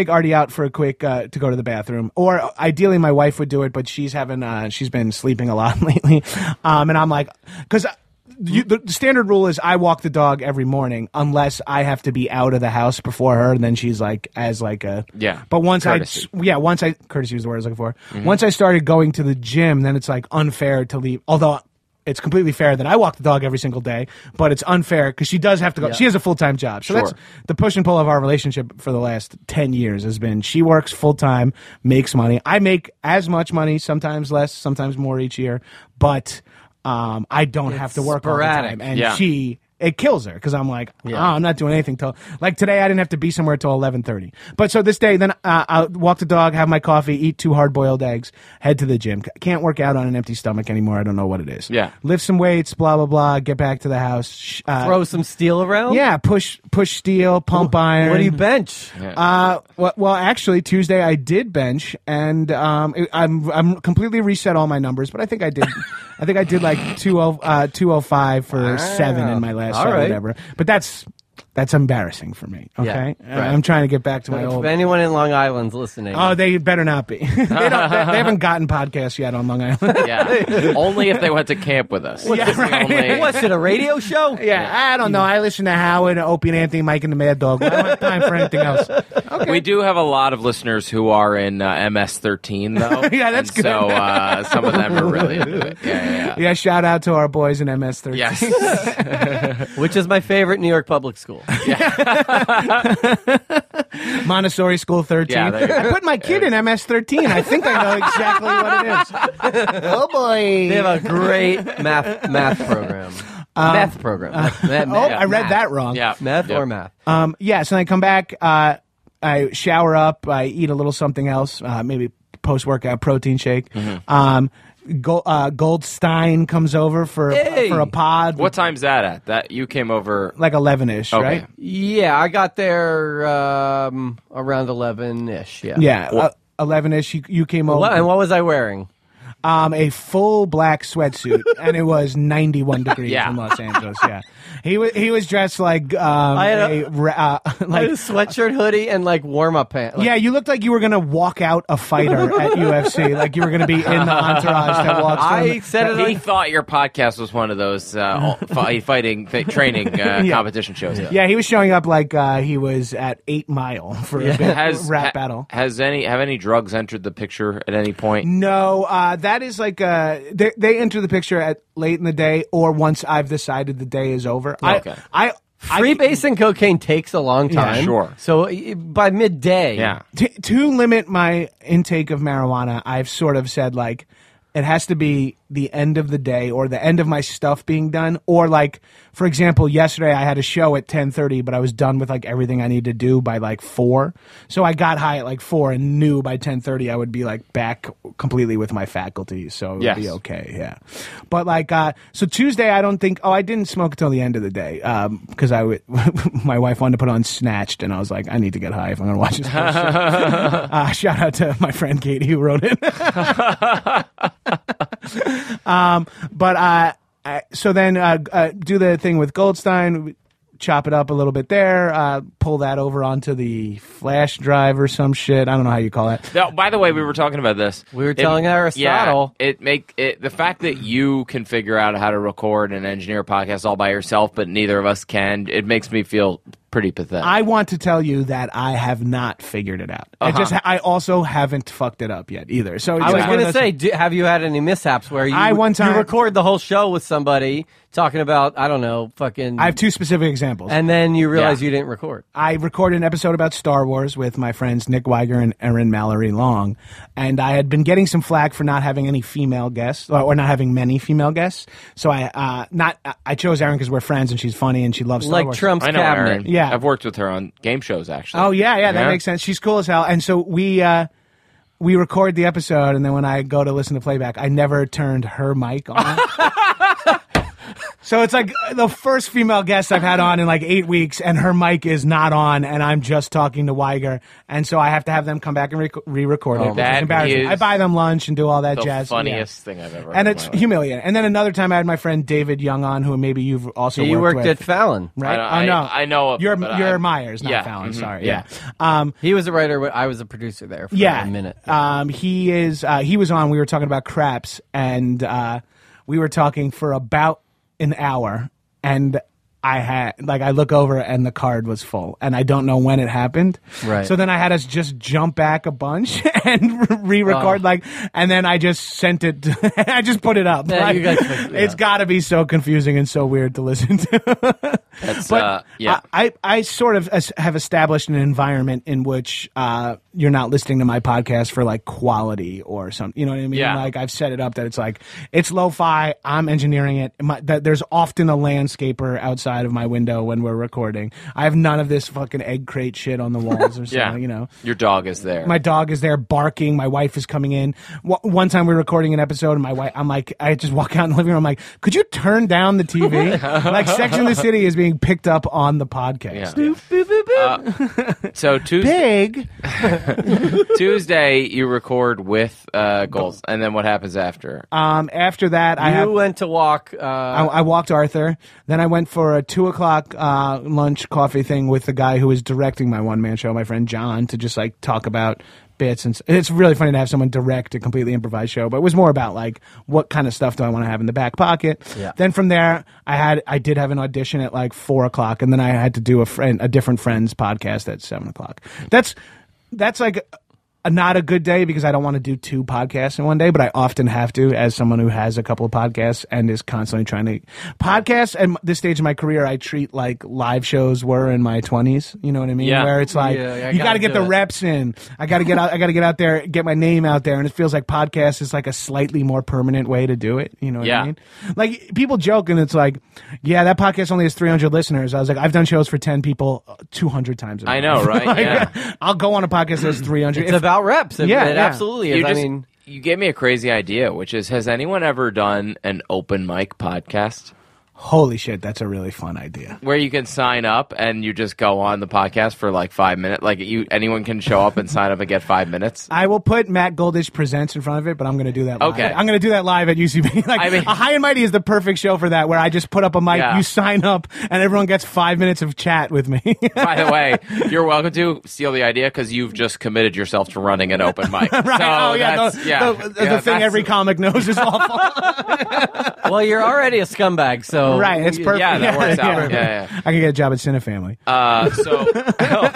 Artie out for a quick to go to the bathroom. Or ideally, my wife would do it, but she's been sleeping a lot lately, and I'm like, because. The standard rule is I walk the dog every morning unless I have to be out of the house before her, and then she's like But once courtesy. courtesy was the word I was looking for. Mm-hmm. Once I started going to the gym, then it's like unfair to leave. Although it's completely fair that I walk the dog every single day, but it's unfair because she does have to go. Yeah. She has a full-time job. So that's the push and pull of our relationship for the last 10 years has been she works full-time, makes money. I make as much money, sometimes less, sometimes more each year, but I don't have to work sporadic. all the time. And it kills her because I'm like, I'm not doing anything till like today. I didn't have to be somewhere till 11:30. But so this day, then I'll walk the dog, have my coffee, eat 2 hard-boiled eggs, head to the gym. Can't work out on an empty stomach anymore. I don't know what it is. Yeah, lift some weights, blah blah blah. Get back to the house. Throw some steel around. Yeah, push steel, pump iron. What do you bench? Well, actually, Tuesday I did bench, and I'm completely reset all my numbers. But I think I did. I think I did like 205 for 7 in my last podcast All show, right. whatever. But that's embarrassing for me. Okay, Yeah, right. I'm trying to get back to my If old. anyone in Long Island's listening, Oh, they better not be. they haven't gotten podcasts yet on Long Island. Yeah, only if they went to camp with us. Yeah, That's the right. only- what's it, a radio show? Yeah, I don't know. I listen to Howard, Opie and Anthony, Mike and the Mad Dog. I don't have time for anything else. Okay. We do have a lot of listeners who are in MS-13, though. Yeah, that's and so some of them are really into it. Yeah. Yeah, shout out to our boys in MS-13. Yes. Which is my favorite New York public school. Montessori School 13. Yeah, there you go. I put my kid in MS-13. I think I know exactly what it is. Oh, boy. They have a great math program. Meth program. I read that wrong. Yeah. Meth Yep. or math? Yeah, so I come back, I shower up, I eat a little something else, maybe post-workout protein shake. Goldstein comes over for a pod. What time's that at? That you came over. Like 11-ish, Okay. right? Yeah, I got there around 11-ish. Yeah. Yeah, 11-ish. You came over. And what was I wearing? A full black sweatsuit, and it was 91 degrees Yeah. in Los Angeles. Yeah, he was dressed like I had a like. sweatshirt, hoodie, and like warm-up pants. Yeah, you looked like you were gonna walk out a fighter at UFC, like you were gonna be in the entourage that walks. I said it. He thought your podcast was one of those training competition shows. Yeah, he was showing up like he was at 8 Mile for a big rap battle. Have any drugs entered the picture at any point? No, that is like they enter the picture at late in the day or once I've decided the day is over. Okay. Freebasing cocaine takes a long time. sure. So by midday, Yeah. To limit my intake of marijuana, I've sort of said like it has to be the end of the day or the end of my stuff being done, or like, for example, yesterday I had a show at 10:30, but I was done with like everything I need to do by like 4. So I got high at like 4 and knew by 10:30 I would be like back completely with my faculties, so it would be okay. Yeah, but like so Tuesday I don't think. Oh, I didn't smoke until the end of the day because my wife wanted to put on Snatched, and I was like, I need to get high if I'm going to watch this whole show. Shout out to my friend Katie who wrote it. So then do the thing with Goldstein, chop it up a little bit there, pull that over onto the flash drive or some shit. I don't know how you call it. No, by the way, we were talking about this. We were telling Aristotle. Yeah, the fact that you can figure out how to record and engineer a podcast all by yourself, but neither of us can, it makes me feel pretty pathetic. I want to tell you that I have not figured it out. I also haven't fucked it up yet either. So I was going to say, have you had any mishaps where you record the whole show with somebody talking about, I don't know, fucking... I have 2 specific examples. And then you realize you didn't record. I recorded an episode about Star Wars with my friends Nick Weiger and Erin Mallory Long, and I had been getting some flack for not having any female guests, or not having many female guests. So I chose Erin because we're friends and she's funny and she loves Star Like Wars. Trump's I know cabinet. Erin. Yeah. I've worked with her on game shows, actually. Oh, yeah, that makes sense. She's cool as hell. And so we record the episode, and then when I go to listen to playback, I never turned her mic on. So it's like the first female guest I've had on in like 8 weeks, and her mic is not on, and I'm just talking to Weiger, and so I have to have them come back and re-record it. Which is embarrassing. I buy them lunch and do all that the jazz. funniest thing I've ever heard. And it's humiliating. And then another time I had my friend David Young on, who maybe you've also You worked worked with. at Fallon. Right? I know of You're him, but Myers, not Fallon. Mhm, Sorry. yeah. He was a writer. I was a producer there for a minute. He was on. We were talking about craps, and we were talking for about an hour, and I look over and the card was full, and I don't know when it happened. Right. So then I had us just jump back a bunch and re-record, and then I just sent it. I just put it up. Yeah, Like, you guys, it's got to be so confusing and so weird to listen to. That's, But I sort of have established an environment in which you're not listening to my podcast for like quality or something. You know what I mean? Yeah. Like I've set it up that it's like it's lo-fi. I'm engineering it. There's often a landscaper outside of my window when we're recording. I have none of this fucking egg crate shit on the walls or something. yeah. You know, Your dog is there. my dog is there barking. My wife is coming in. One time we were recording an episode, and my wife, I just walk out in the living room. I'm like, could you turn down the TV? Like Sex and the City is being picked up on the podcast. Yeah. So Tuesday, Big. Tuesday you record with Goals, and then what happens after? After that, You went to walk. I walked Arthur. Then I went for a 2:00 lunch coffee thing with the guy who is directing my one-man show, my friend John, to just like talk about bits. And it's really funny to have someone direct a completely improvised show, but it was more about like what kind of stuff do I want to have in the back pocket. Yeah. Then from there, I did have an audition at like 4:00, and then I had to do a different friend's podcast at 7:00. That's like not a good day because I don't want to do 2 podcasts in one day, but I often have to as someone who has a couple of podcasts and is constantly trying to podcasts. At this stage of my career, I treat like live shows were in my 20s. You know what I mean? Yeah. Where it's like, you got to get the reps in. I got to get out. I got to get out there, get my name out there. And it feels like podcast is like a slightly more permanent way to do it. You know what I mean? Like people joke and it's like, yeah, that podcast only has 300 listeners. I was like, I've done shows for 10 people 200 times a month. I know, right? Like, Yeah. I'll go on a podcast that has 300. It's about reps. It absolutely is. You gave me a crazy idea, which is, has anyone ever done an open mic podcast? Holy shit, that's a really fun idea. Where you can sign up and you just go on the podcast for like 5 minutes. Like anyone can show up and sign up and get 5 minutes. I will put Matt Goldish Presents in front of it, but I'm going to do that live. Okay. I'm going to do that live at UCB. A High and Mighty is the perfect show for that, where I just put up a mic, you sign up, and everyone gets 5 minutes of chat with me. By the way, you're welcome to steal the idea because you've just committed yourself to running an open mic. Right. So the thing every comic knows is awful. Well, you're already a scumbag, so right, it's perfect. Yeah, that works out. Yeah. I can get a job at Cinefamily. Oh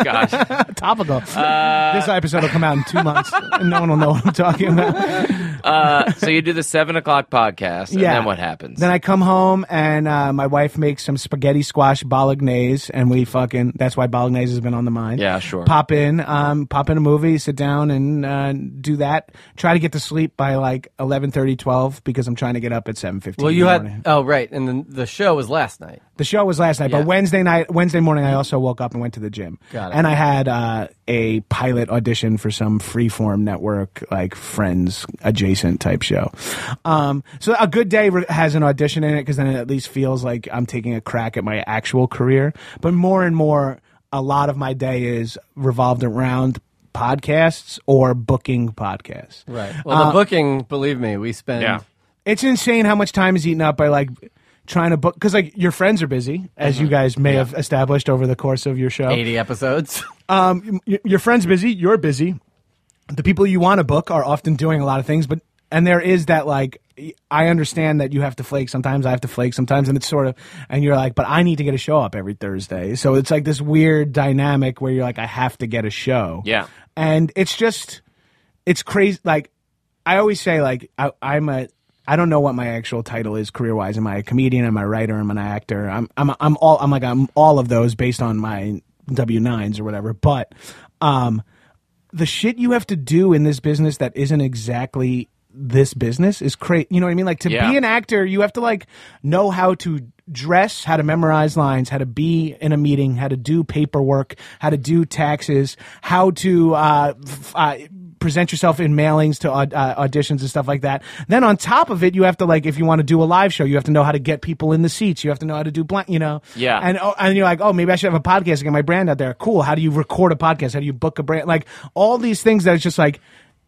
gosh, topical. This episode will come out in 2 months, and no one will know what I'm talking about. So you do the 7:00 podcast, and then what happens? Then I come home, and my wife makes some spaghetti squash bolognese, and we that's why bolognese has been on the mind. Yeah, sure. Pop in a movie, sit down, and do that. Try to get to sleep by like 11:30, 12, because I'm trying to get up at 7:15. Well, you had right, and then the show was last night. The show was last night, but Wednesday morning, I also woke up and went to the gym. Got it. And I had a pilot audition for some Freeform network, like Friends adjacent type show. So a good day has an audition in it because then it at least feels like I'm taking a crack at my actual career. But more and more, a lot of my day is revolved around podcasts or booking podcasts. Right. Well, the booking, believe me, we spend. Yeah. It's insane how much time is eaten up by like trying to book, because like your friends are busy, as you guys may have established over the course of your show. 80 episodes. Your friend's busy, you're busy. The people you want to book are often doing a lot of things, and there is that like, I understand that you have to flake sometimes, I have to flake sometimes, and it's sort of, and you're like, but I need to get a show up every Thursday. So it's like this weird dynamic where you're like, I have to get a show. Yeah. And it's crazy. Like, I always say, like, I don't know what my actual title is career-wise. Am I a comedian? Am I a writer? Am I an actor? I'm all of those based on my W-9s or whatever. But the shit you have to do in this business that isn't exactly this business is crazy. You know what I mean? Like, to be an actor, you have to like know how to dress, how to memorize lines, how to be in a meeting, how to do paperwork, how to do taxes, how to present yourself in mailings to auditions and stuff like that. Then on top of it, you have to, like, if you want to do a live show, you have to know how to get people in the seats. You have to know how to do Yeah. And you're like, oh, maybe I should have a podcast to get my brand out there. Cool. How do you record a podcast? How do you book a brand? Like, all these things that it's just like,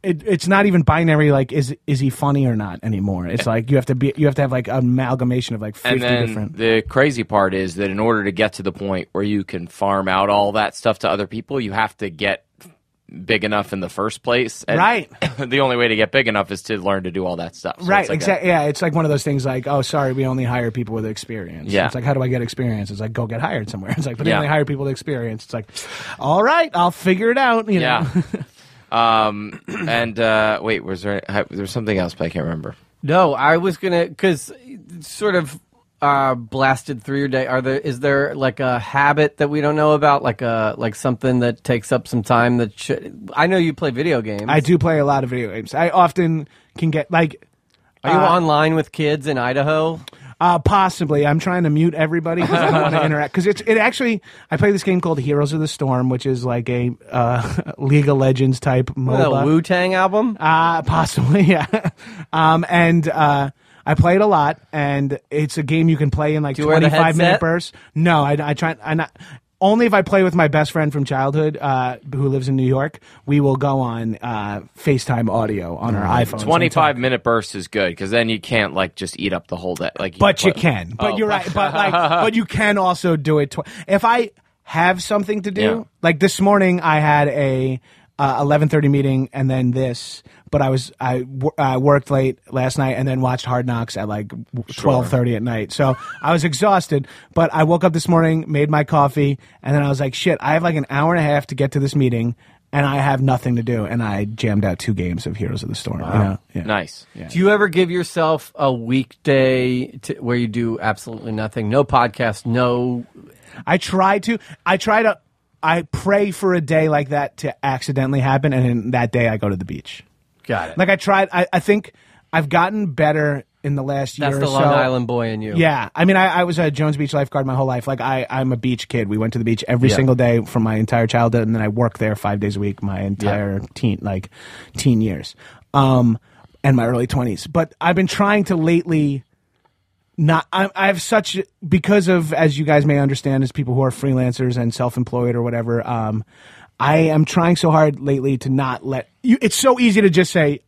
it's not even binary. Like, is he funny or not anymore? It's like you have to have like an amalgamation of like 50 and then different. The crazy part is that in order to get to the point where you can farm out all that stuff to other people, you have to get big enough in the first place. And right. The only way to get big enough is to learn to do all that stuff. So right. Like exactly. Yeah. It's like one of those things like, oh, sorry, we only hire people with experience. Yeah. It's like, how do I get experience? It's like, go get hired somewhere. It's like, but they only hire people with experience. It's like, all right, I'll figure it out. You know? Wait, was there something else, but I can't remember. No, I was gonna, because sort of blasted through your day. Is there like a habit that we don't know about, like something that takes up some time that should? I know you play video games. I do play a lot of video games. I often can get like. Are you online with kids in Idaho? Possibly. I'm trying to mute everybody because I don't want to interact. Because it actually, I play this game called Heroes of the Storm, which is like a League of Legends type MOBA. A Wu-Tang album? Possibly, yeah. I play it a lot, and it's a game you can play in like 25-minute bursts. No, I try. only if I play with my best friend from childhood, who lives in New York, we will go on FaceTime audio on our iPhones. 25-minute burst is good because then you can't like just eat up the whole day. Like, but you can. But you're right. But but you can also do it. If I have something to do, like this morning, I had a 11:30 meeting and then this. But I worked late last night and then watched Hard Knocks at like 12:30 at night. So I was exhausted. But I woke up this morning, made my coffee, and then I was like, shit, I have like an hour and a half to get to this meeting, and I have nothing to do. And I jammed out 2 games of Heroes of the Storm. Wow. You know? Yeah. Nice. Yeah. Do you ever give yourself a weekday where you do absolutely nothing? No podcast, no... I pray for a day like that to accidentally happen, and in that day I go to the beach. Got it. Like I think I've gotten better in the last year or so. That's the Long Island boy in you. Yeah. I mean, I was a Jones Beach lifeguard my whole life. Like, I'm a beach kid. We went to the beach every single day from my entire childhood, and then I worked there 5 days a week my entire teen years. And my early 20s. But I've been trying to lately I have such, because of, as you guys may understand, as people who are freelancers and self-employed or whatever, I am trying so hard lately to not let you. It's so easy to just say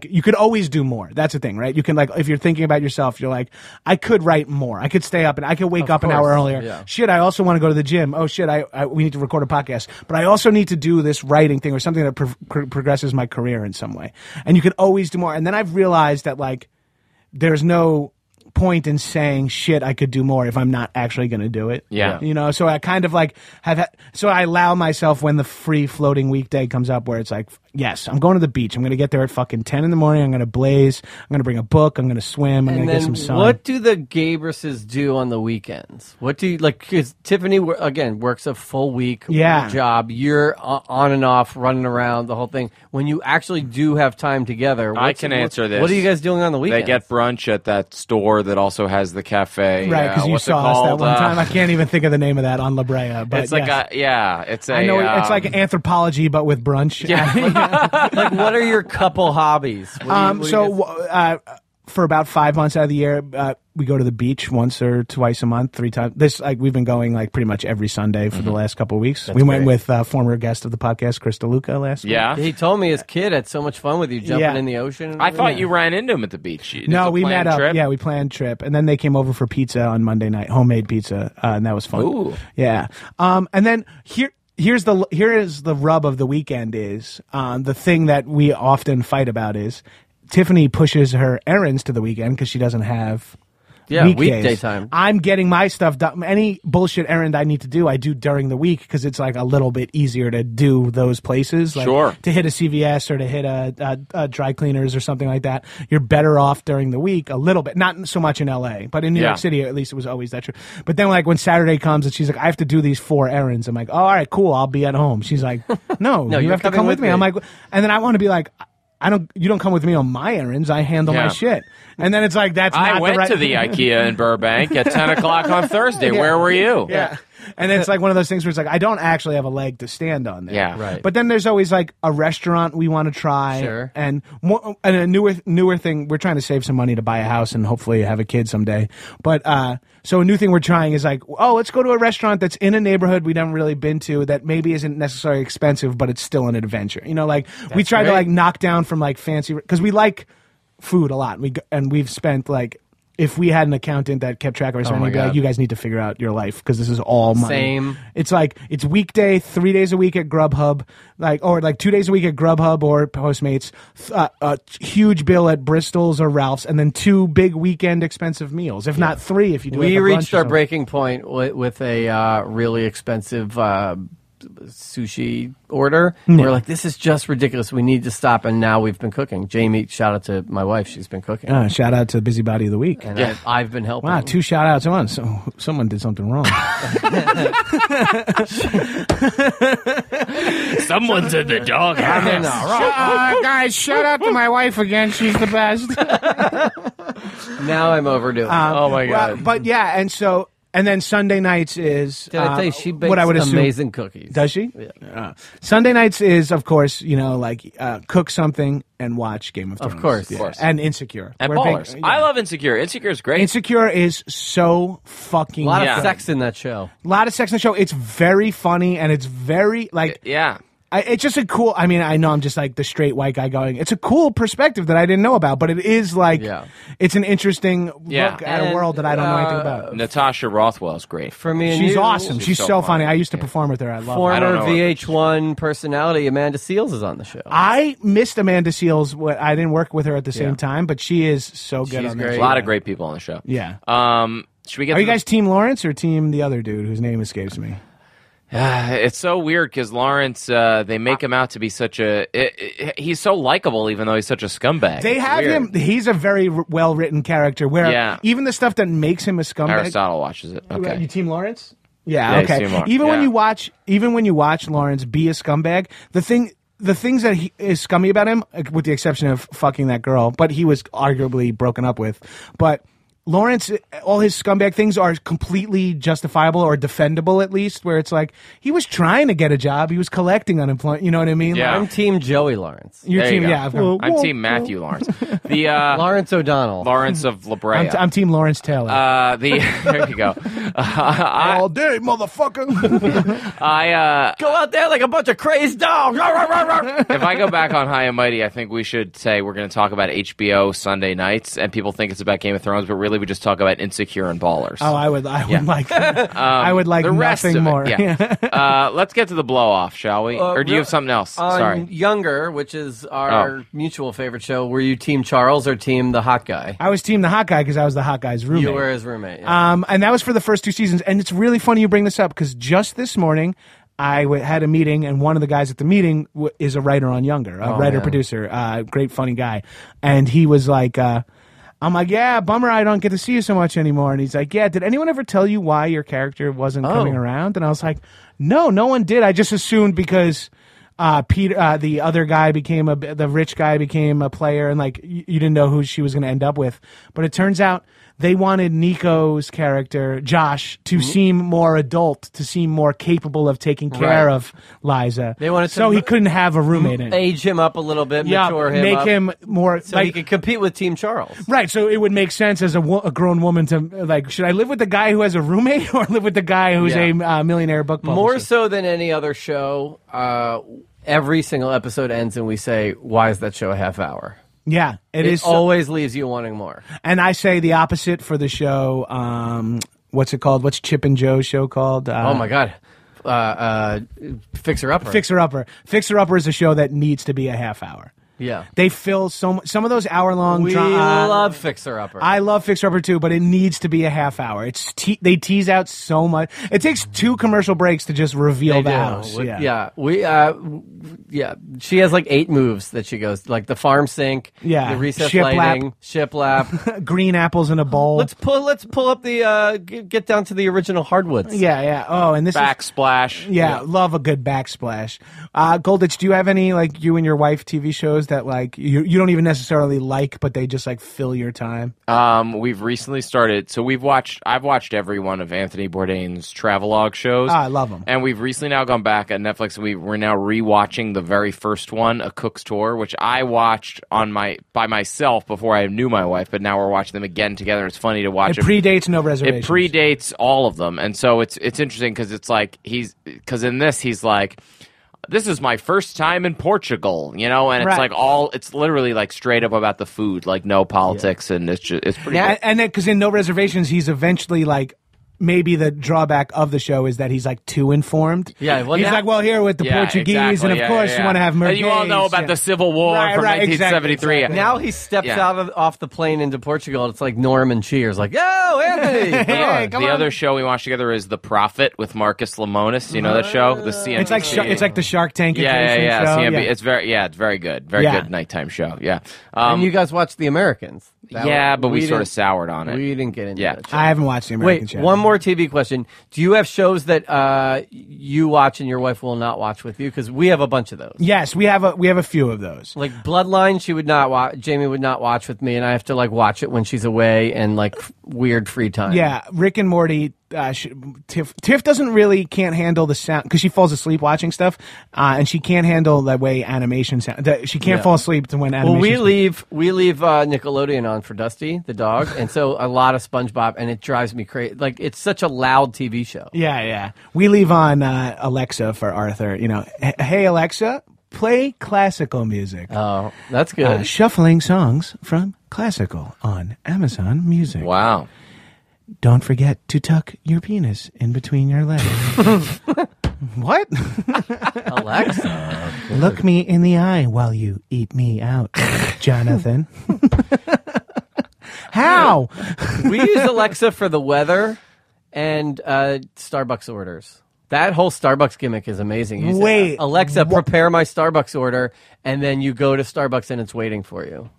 you could always do more. That's the thing, right? You can, like, if you're thinking about yourself, you're like, I could write more. I could stay up and I could wake up an hour earlier. Yeah. Shit, I also want to go to the gym. Oh shit, we need to record a podcast. But I also need to do this writing thing or something that progresses my career in some way. And you can always do more. And then I've realized that, like, there's no point in saying shit I could do more if I'm not actually going to do it. Yeah. You know, so I kind of like so I allow myself when the free floating weekday comes up where it's like, yes, I'm going to the beach. I'm going to get there at fucking 10 in the morning. I'm going to blaze. I'm going to bring a book. I'm going to swim. I'm going to get some sun. What do the Gabruses do on the weekends? What do you, like, because Tiffany, again, works a full week job. You're on and off, running around, the whole thing. When you actually do have time together, I can answer this. What are you guys doing on the weekends? They get brunch at that store that also has the cafe. Right, because you saw us that one time. I can't even think of the name of that on La Brea. But it's like I know it's like anthropology, but with brunch. Yeah. Like, what are your couple hobbies? For about 5 months out of the year, we go to the beach once or twice a month, 3 times. We've been going like pretty much every Sunday for the last couple of weeks. We went with former guest of the podcast, Chris DeLuca, last week. Yeah. He told me his kid had so much fun with you jumping in the ocean. I thought you ran into him at the beach. No, we met up. Yeah, we planned a trip. And then they came over for pizza on Monday night, homemade pizza, and that was fun. Ooh. Yeah. And then here is the rub of the weekend is, the thing that we often fight about is Tiffany pushes her errands to the weekend because she doesn't have weekday time. I'm getting my stuff done. Any bullshit errand I need to do, I do during the week because it's like a little bit easier to do those places. Like to hit a CVS or to hit a dry cleaners or something like that. You're better off during the week a little bit. Not so much in LA, but in New York City, at least it was always that true. But then, like, when Saturday comes and she's like, I have to do these 4 errands. I'm like, oh, all right, cool. I'll be at home. She's like, no, you have to come with me. I'm like, and then I want to be like, you don't come with me on my errands. I handle my shit. And then it's like, that's not I went the right to the IKEA in Burbank at 10 o'clock on Thursday. Where were you? Yeah. And it's like one of those things where it's like, I don't actually have a leg to stand on there. Yeah. Right. But then there's always like a restaurant we want to try. Sure. And a newer thing. We're trying to save some money to buy a house and hopefully have a kid someday. But, so a new thing we're trying is like, oh, let's go to a restaurant that's in a neighborhood we haven't really been to that maybe isn't necessarily expensive, but it's still an adventure. You know, like we try to like knock down from like fancy, because we like food a lot. We've spent like, if we had an accountant that kept track of our spending, we'd be like, you guys need to figure out your life because this is all money. Same. It's like, it's weekday, 3 days a week at Grubhub, or 2 days a week at Grubhub or Postmates, a huge bill at Bristol's or Ralph's, and then 2 big weekend expensive meals, if not 3 if you do it. We reached our breaking point with a really expensive sushi order. We're like, this is just ridiculous. We need to stop. And now we've been cooking. Jamie, shout out to my wife. She's been cooking. Shout out to Busybody of the Week. And I've been helping. Wow, 2 shout outs at once. So someone did something wrong. Someone's in the dog. Guys, shout out to my wife again. She's the best. Now I'm overdoing it. Oh my God. But yeah, and so And then Sunday nights is Did I tell you she bakes what I would assume. amazing cookies? Does she? Yeah. Sunday nights is, of course, cook something and watch Game of Thrones. Of course. Of course. And Insecure. And We're Ballers. big- I love Insecure. Insecure is great. Insecure is so fucking A lot Yeah. of sex in that show. A lot of sex in the show. It's very funny and it's very yeah. it's just a cool. I mean, I know I'm just like the straight white guy going. It's a cool perspective that I didn't know about, but it is like it's an interesting Yeah. look at a world that I don't know anything about. Natasha Rothwell's great. For me and She's you, awesome. She's so funny. I used to Yeah. perform with her. I love her. I don't Former know her. VH1 personality Amanda Seales is on the show. I missed Amanda Seales. I didn't work with her at the same Yeah. time, but she is so good She's on great. A that. lot of great people on the show. Yeah. Should we get Are to you guys Team Lawrence or Team the other dude whose name escapes me? It's so weird because Lawrence, they make him out to be such he's so likable even though he's such a scumbag. They It's have weird. him. He's a very well written character. Where even the stuff that makes him a scumbag. Aristotle watches it. Okay. You Team Lawrence? Yeah. Yeah, Okay. Team Lawrence. Even when Yeah. you watch Lawrence be a scumbag, the things that he is scummy about him, with the exception of fucking that girl, but he was arguably broken up with, but. Lawrence, all his scumbag things are completely justifiable or defendable, at least, where it's like, he was trying to get a job. He was collecting unemployment. You know what I mean? Yeah. I'm Team Joey Lawrence. Your There you team, go. yeah. Of course. I'm Team Matthew Lawrence. The Lawrence O'Donnell. Lawrence of La Brea. I'm Team Lawrence Taylor. There you go. All day, motherfucker. Go out there like a bunch of crazed dogs. If I go back on High and Mighty, I think we should say we're going to talk about HBO Sunday nights, and people think it's about Game of Thrones, but really we just talk about Insecure and Ballers. Oh, I would like I would like the rest nothing of it, more. yeah. Let's get to the blow off, shall we? Or do you have something else? On Sorry. Younger, which is our mutual favorite show, were you Team Charles or Team the hot guy? I was Team the hot guy because I was the hot guy's roommate. You were his roommate. Yeah. And that was for the first 2 seasons. And it's really funny you bring this up because just this morning I had a meeting, and one of the guys at the meeting is a writer on Younger, a writer-producer, great funny guy. And he was like, I'm like, yeah, bummer I don't get to see you so much anymore. And he's like, yeah, did anyone ever tell you why your character wasn't coming around? And I was like, no one did. I just assumed because Peter, the other guy the rich guy became a player, and like you didn't know who she was going to end up with. But it turns out they wanted Nico's character, Josh, to seem more adult, to seem more capable of taking care of Liza. They wanted so to he couldn't have a roommate in. Age him up a little bit, mature him make up, him more so he could compete with Team Charles. Right, so it would make sense as a grown woman to like, should I live with the guy who has a roommate or live with the guy who's a millionaire book publisher? More so than any other show, every single episode ends and we say, why is that show a half hour? Yeah, it is. Always leaves you wanting more. And I say the opposite for the show. What's it called? What's Chip and Joe's show called? Oh my God. Fixer Upper. Fixer Upper. Fixer Upper is a show that needs to be a half hour. Yeah. They fill some of those hour-long We love Fixer Upper. I love Fixer Upper too, but it needs to be a half hour. They tease out so much. It takes 2 commercial breaks to just reveal the house. She has like 8 moves that she goes, like the farm sink, the recess lighting, shiplap, green apples in a bowl. Let's pull up the get down to the original hardwoods. Yeah. Oh, and this Backsplash. love a good backsplash. Golditch, do you have any like you and your wife TV shows that like you don't even necessarily like, but they just like fill your time? We've recently started. So I've watched every one of Anthony Bourdain's travelogue shows. I love them. And we've recently now gone back at Netflix, and we're now rewatching the very first one, A Cook's Tour, which I watched by myself before I knew my wife. But now we're watching them again together. It's funny to watch. It predates No Reservations. It predates all of them, and so it's interesting because it's like because in this he's like, this is my first time in Portugal, and it's like it's literally like straight up about the food, like no politics, and it's pretty. Yeah, good. and then because in No Reservations, he's eventually like. Maybe the drawback of the show is that he's like too informed. Yeah, well, he's like, well, here with the Portuguese, exactly, and of course you want to have mermaids. And you all know about the Civil War from 1973. Exactly. Now he steps off the plane into Portugal. It's like Norman Cheers, like, yo, Anthony, come on. The other show we watched together is The Prophet with Marcus Lemonis. You know that show? The CNBC. It's like the Shark Tank. Show. CNBC. It's very good. Very good nighttime show. Yeah. And you guys watched The Americans. But we sort of soured on it. We didn't get into that show. I haven't watched The Americans yet. One more TV question. Do you have shows that you watch and your wife will not watch with you? Because we have a bunch of those. Yes, we have a few of those. Like Bloodline, she would not watch. Jamie would not watch with me, and I have to like watch it when she's away and like weird free time. Yeah, Rick and Morty Tiff can't handle the sound because she falls asleep watching stuff, and she can't handle the way animation sound. She can't fall asleep to when animation. Well, we leave Nickelodeon on for Dusty the dog, and so a lot of SpongeBob, and it drives me crazy. Like it's such a loud TV show. Yeah. We leave on Alexa for Arthur. Hey Alexa, play classical music. Oh, that's good. Shuffling songs from classical on Amazon Music. Wow. Don't forget to tuck your penis in between your legs. What? Alexa. Look me in the eye while you eat me out, Jonathan. How? We use Alexa for the weather and Starbucks orders. That whole Starbucks gimmick is amazing. You say, Alexa, prepare my Starbucks order, and then you go to Starbucks and it's waiting for you.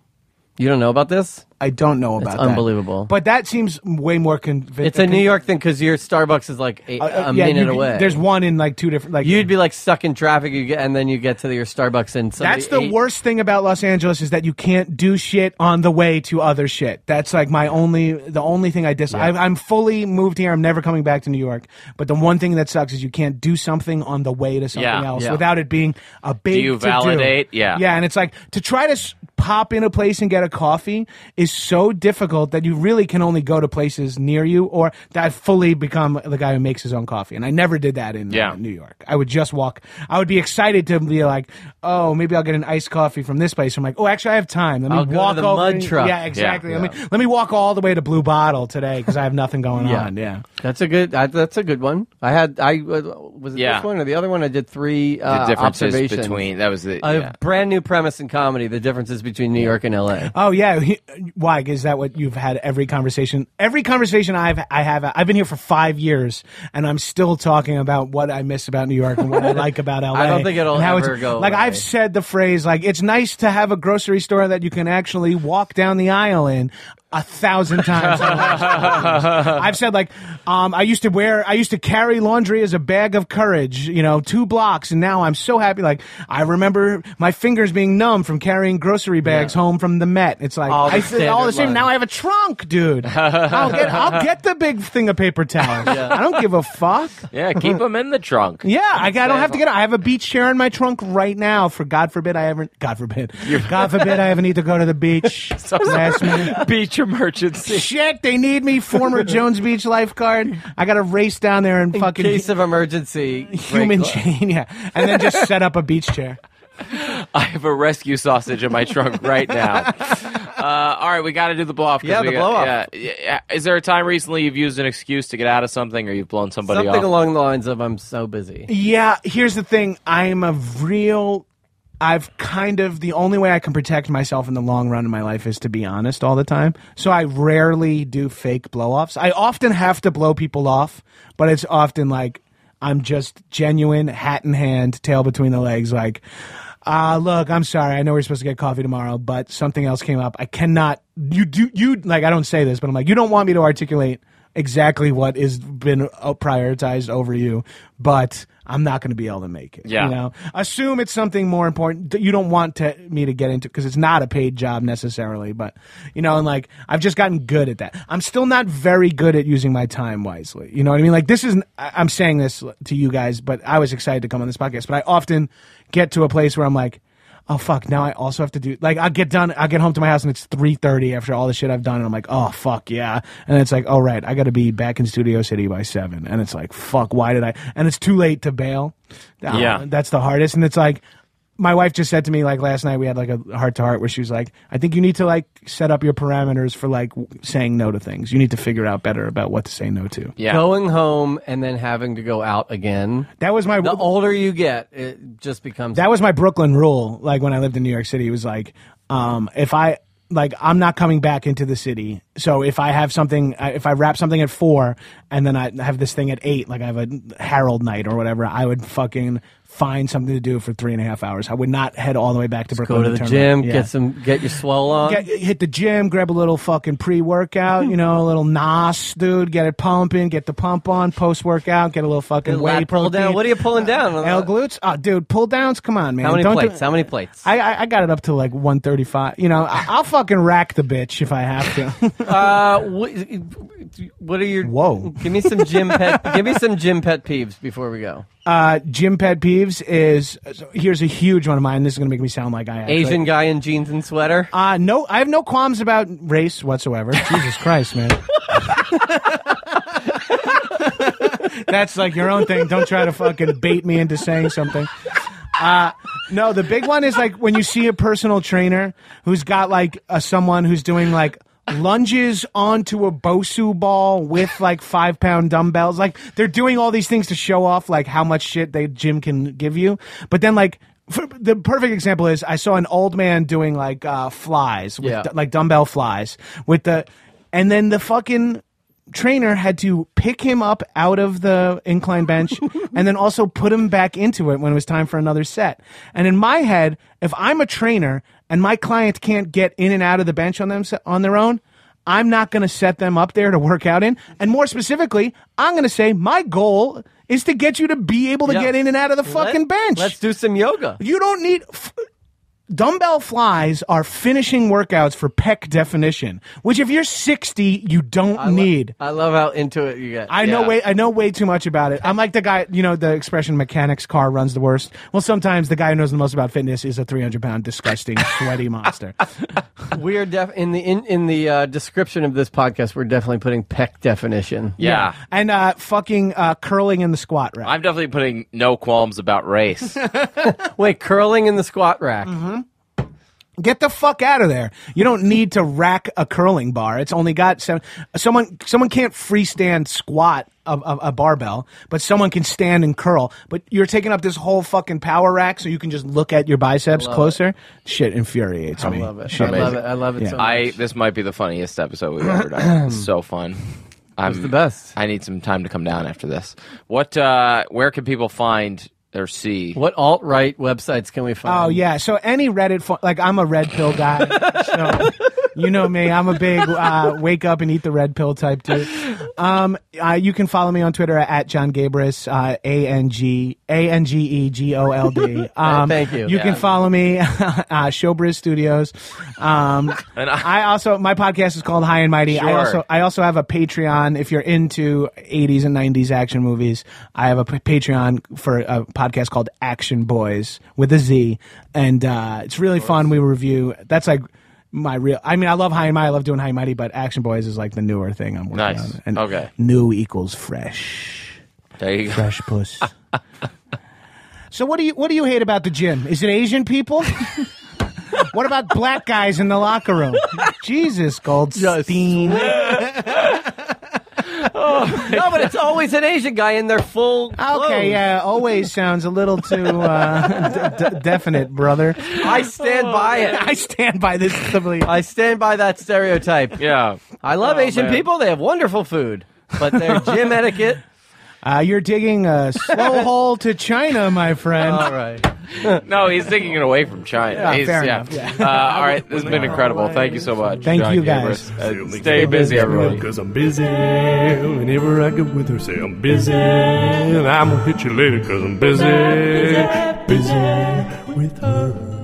You don't know about this? I don't know about that. Unbelievable. But that seems way more convincing. It's a New York thing because your Starbucks is like a minute away. There's one in like two different. You'd be like stuck in traffic, and then you get to your Starbucks and that's the worst thing about Los Angeles is that you can't do shit on the way to other shit. That's like the only thing I dislike. I'm fully moved here. I'm never coming back to New York. But the one thing that sucks is you can't do something on the way to something else without it being a big. Do you validate? Yeah, and it's like to try to pop in a place and get a coffee is so difficult that you really can only go to places near you, or that I've fully become the guy who makes his own coffee. And I never did that in New York. I would just walk. I would be excited to be like, oh, maybe I'll get an iced coffee from this place. I'm like, oh, actually, I have time. Let me walk to the over. mud truck. Yeah, exactly. Let me walk all the way to Blue Bottle today because I have nothing going on. Yeah, that's a good one. Was it this one or the other one? I did 3 the differences observations between that was the a brand new premise in comedy. The differences between New York and LA. Oh yeah, why? Is that what you've had every conversation? Every conversation I've been here for 5 years, and I'm still talking about what I miss about New York and what I like about LA. I don't think it'll ever go like away. I've said the phrase like it's nice to have a grocery store that you can actually walk down the aisle in. 1,000 times. I've said like, I used to carry laundry as a bag of courage, 2 blocks, and now I'm so happy. Like I remember my fingers being numb from carrying grocery bags home from the Met. It's like I said all the same. Now I have a trunk, dude. I'll get the big thing of paper towels. I don't give a fuck. Yeah, keep them in the trunk. Yeah, I don't have to get. I have a beach chair in my trunk right now. For God forbid I ever need to go to the beach last minute. Beach emergency. Shit, they need me, former Jones Beach lifeguard. I got to race down there and fucking case of emergency human chain, and then just set up a beach chair. I have a rescue sausage in my trunk right now. All right, we got to do the blow off. Yeah, the blow off. Yeah. Is there a time recently you've used an excuse to get out of something, or you've blown somebody off? Something along the lines of "I'm so busy." Yeah, here's the thing. The only way I can protect myself in the long run in my life is to be honest all the time. So I rarely do fake blow-offs. I often have to blow people off, but it's often like I'm just genuine, hat in hand, tail between the legs, like, look, I'm sorry. I know we're supposed to get coffee tomorrow, but something else came up. I cannot, I don't say this, but I'm like, you don't want me to articulate exactly what has been prioritized over you, but I'm not going to be able to make it. Yeah. Assume it's something more important that you don't want me to get into because it's not a paid job necessarily, but and like I've just gotten good at that. I'm still not very good at using my time wisely. You know what I mean? Like I'm saying this to you guys, but I was excited to come on this podcast, but I often get to a place where I'm like, oh fuck, now I also have to do, like, I'll get home to my house and it's 3:30 after all the shit I've done, and I'm like, oh fuck yeah, and it's like, all right, I gotta be back in Studio City by 7, and it's like, fuck, why did I, and it's too late to bail. That's the hardest, and it's like, my wife just said to me, like, last night we had like a heart-to-heart where she was like, I think you need to like set up your parameters for like saying no to things. You need to figure out better about what to say no to. Yeah. Going home and then having to go out again. That was the older you get, it just becomes. That was my Brooklyn rule. Like when I lived in New York City, it was like, I'm not coming back into the city. So if I have something, if I wrap something at 4 and then I have this thing at 8, like I have a Harold night or whatever, I would fucking find something to do for 3.5 hours. I would not head all the way back to Brooklyn. Go to the gym, get your swell on. Hit the gym, grab a little fucking pre-workout, a little NOS, dude, get it pumping, get the pump on, post-workout, get a little fucking whey protein. Down. What are you pulling down? L glutes? Oh, dude, pull downs? Come on, man. How many plates? I got it up to like 135. I'll fucking rack the bitch if I have to. What are your? Whoa. Give me some gym pet peeves before we go. Gym pet peeves is here's a huge one of mine. This is gonna make me sound like I actually, Asian guy in jeans and sweater. No, I have no qualms about race whatsoever. Jesus Christ, man. That's like your own thing. Don't try to fucking bait me into saying something. No, the big one is like when you see a personal trainer who's got like someone who's doing like lunges onto a Bosu ball with like 5-pound dumbbells. Like they're doing all these things to show off like how much shit the gym can give you. But then like the perfect example is I saw an old man doing like flies with like dumbbell flies and then the fucking trainer had to pick him up out of the incline bench and then also put him back into it when it was time for another set. And in my head, if I'm a trainer and my client can't get in and out of the bench on their own, I'm not going to set them up there to work out in. And more specifically, I'm going to say my goal is to get you to be able to get in and out of the fucking bench. Let's do some yoga. You don't need... Dumbbell flies are finishing workouts for pec definition, which if you're 60, you don't need. I love how into it you get. I know way too much about it. I'm like the guy, the expression mechanic's car runs the worst. Well, sometimes the guy who knows the most about fitness is a 300-pound, disgusting, sweaty monster. We're in the description of this podcast, we're definitely putting pec definition. Yeah. And fucking curling in the squat rack. I'm definitely putting no qualms about race. Wait, curling in the squat rack. Mm-hmm. Get the fuck out of there. You don't need to rack a curling bar. It's only got someone can't freestand squat a barbell, but someone can stand and curl. But you're taking up this whole fucking power rack so you can just look at your biceps closer. Shit infuriates me. I love it. I love it so much. This might be the funniest episode we've ever done. It's so fun. It's the best. I need some time to come down after this. Where can people find or see? What alt-right websites can we find? Oh, yeah. So any Reddit, like I'm a red pill guy. So you know me. I'm a big wake up and eat the red pill type dude. You can follow me on Twitter at Jon Gabrus, ANGEGOLD. Thank you. You can follow me, Showbiz Studios. I also, my podcast is called High and Mighty. Sure. I also have a Patreon. If you're into 80s and 90s action movies, I have a Patreon for a podcast called Action Boys with a Z, and it's really fun. We review. That's like my real. I mean, I love High and Mighty. I love doing High and Mighty, but Action Boys is like the newer thing I'm working on. And okay. New equals fresh. There you go. Fresh puss. So what do you hate about the gym? Is it Asian people? What about black guys in the locker room? Jesus, Goldstein. No, but it's always an Asian guy in their full clothes. Okay, yeah, always sounds a little too definite, brother. I stand by it. I stand by this. I stand by that stereotype. Yeah. I love Asian people. They have wonderful food, but their gym etiquette. You're digging a slow hole to China, my friend. All right. No, he's taking it away from China. Yeah, fair enough. Yeah. All right, this has been incredible. Thank you so much. Thank Jon you, guys. Stay busy, everybody. Because I'm busy. Whenever I get with her, say I'm busy. And I'm going to hit you later because I'm busy. Busy with her.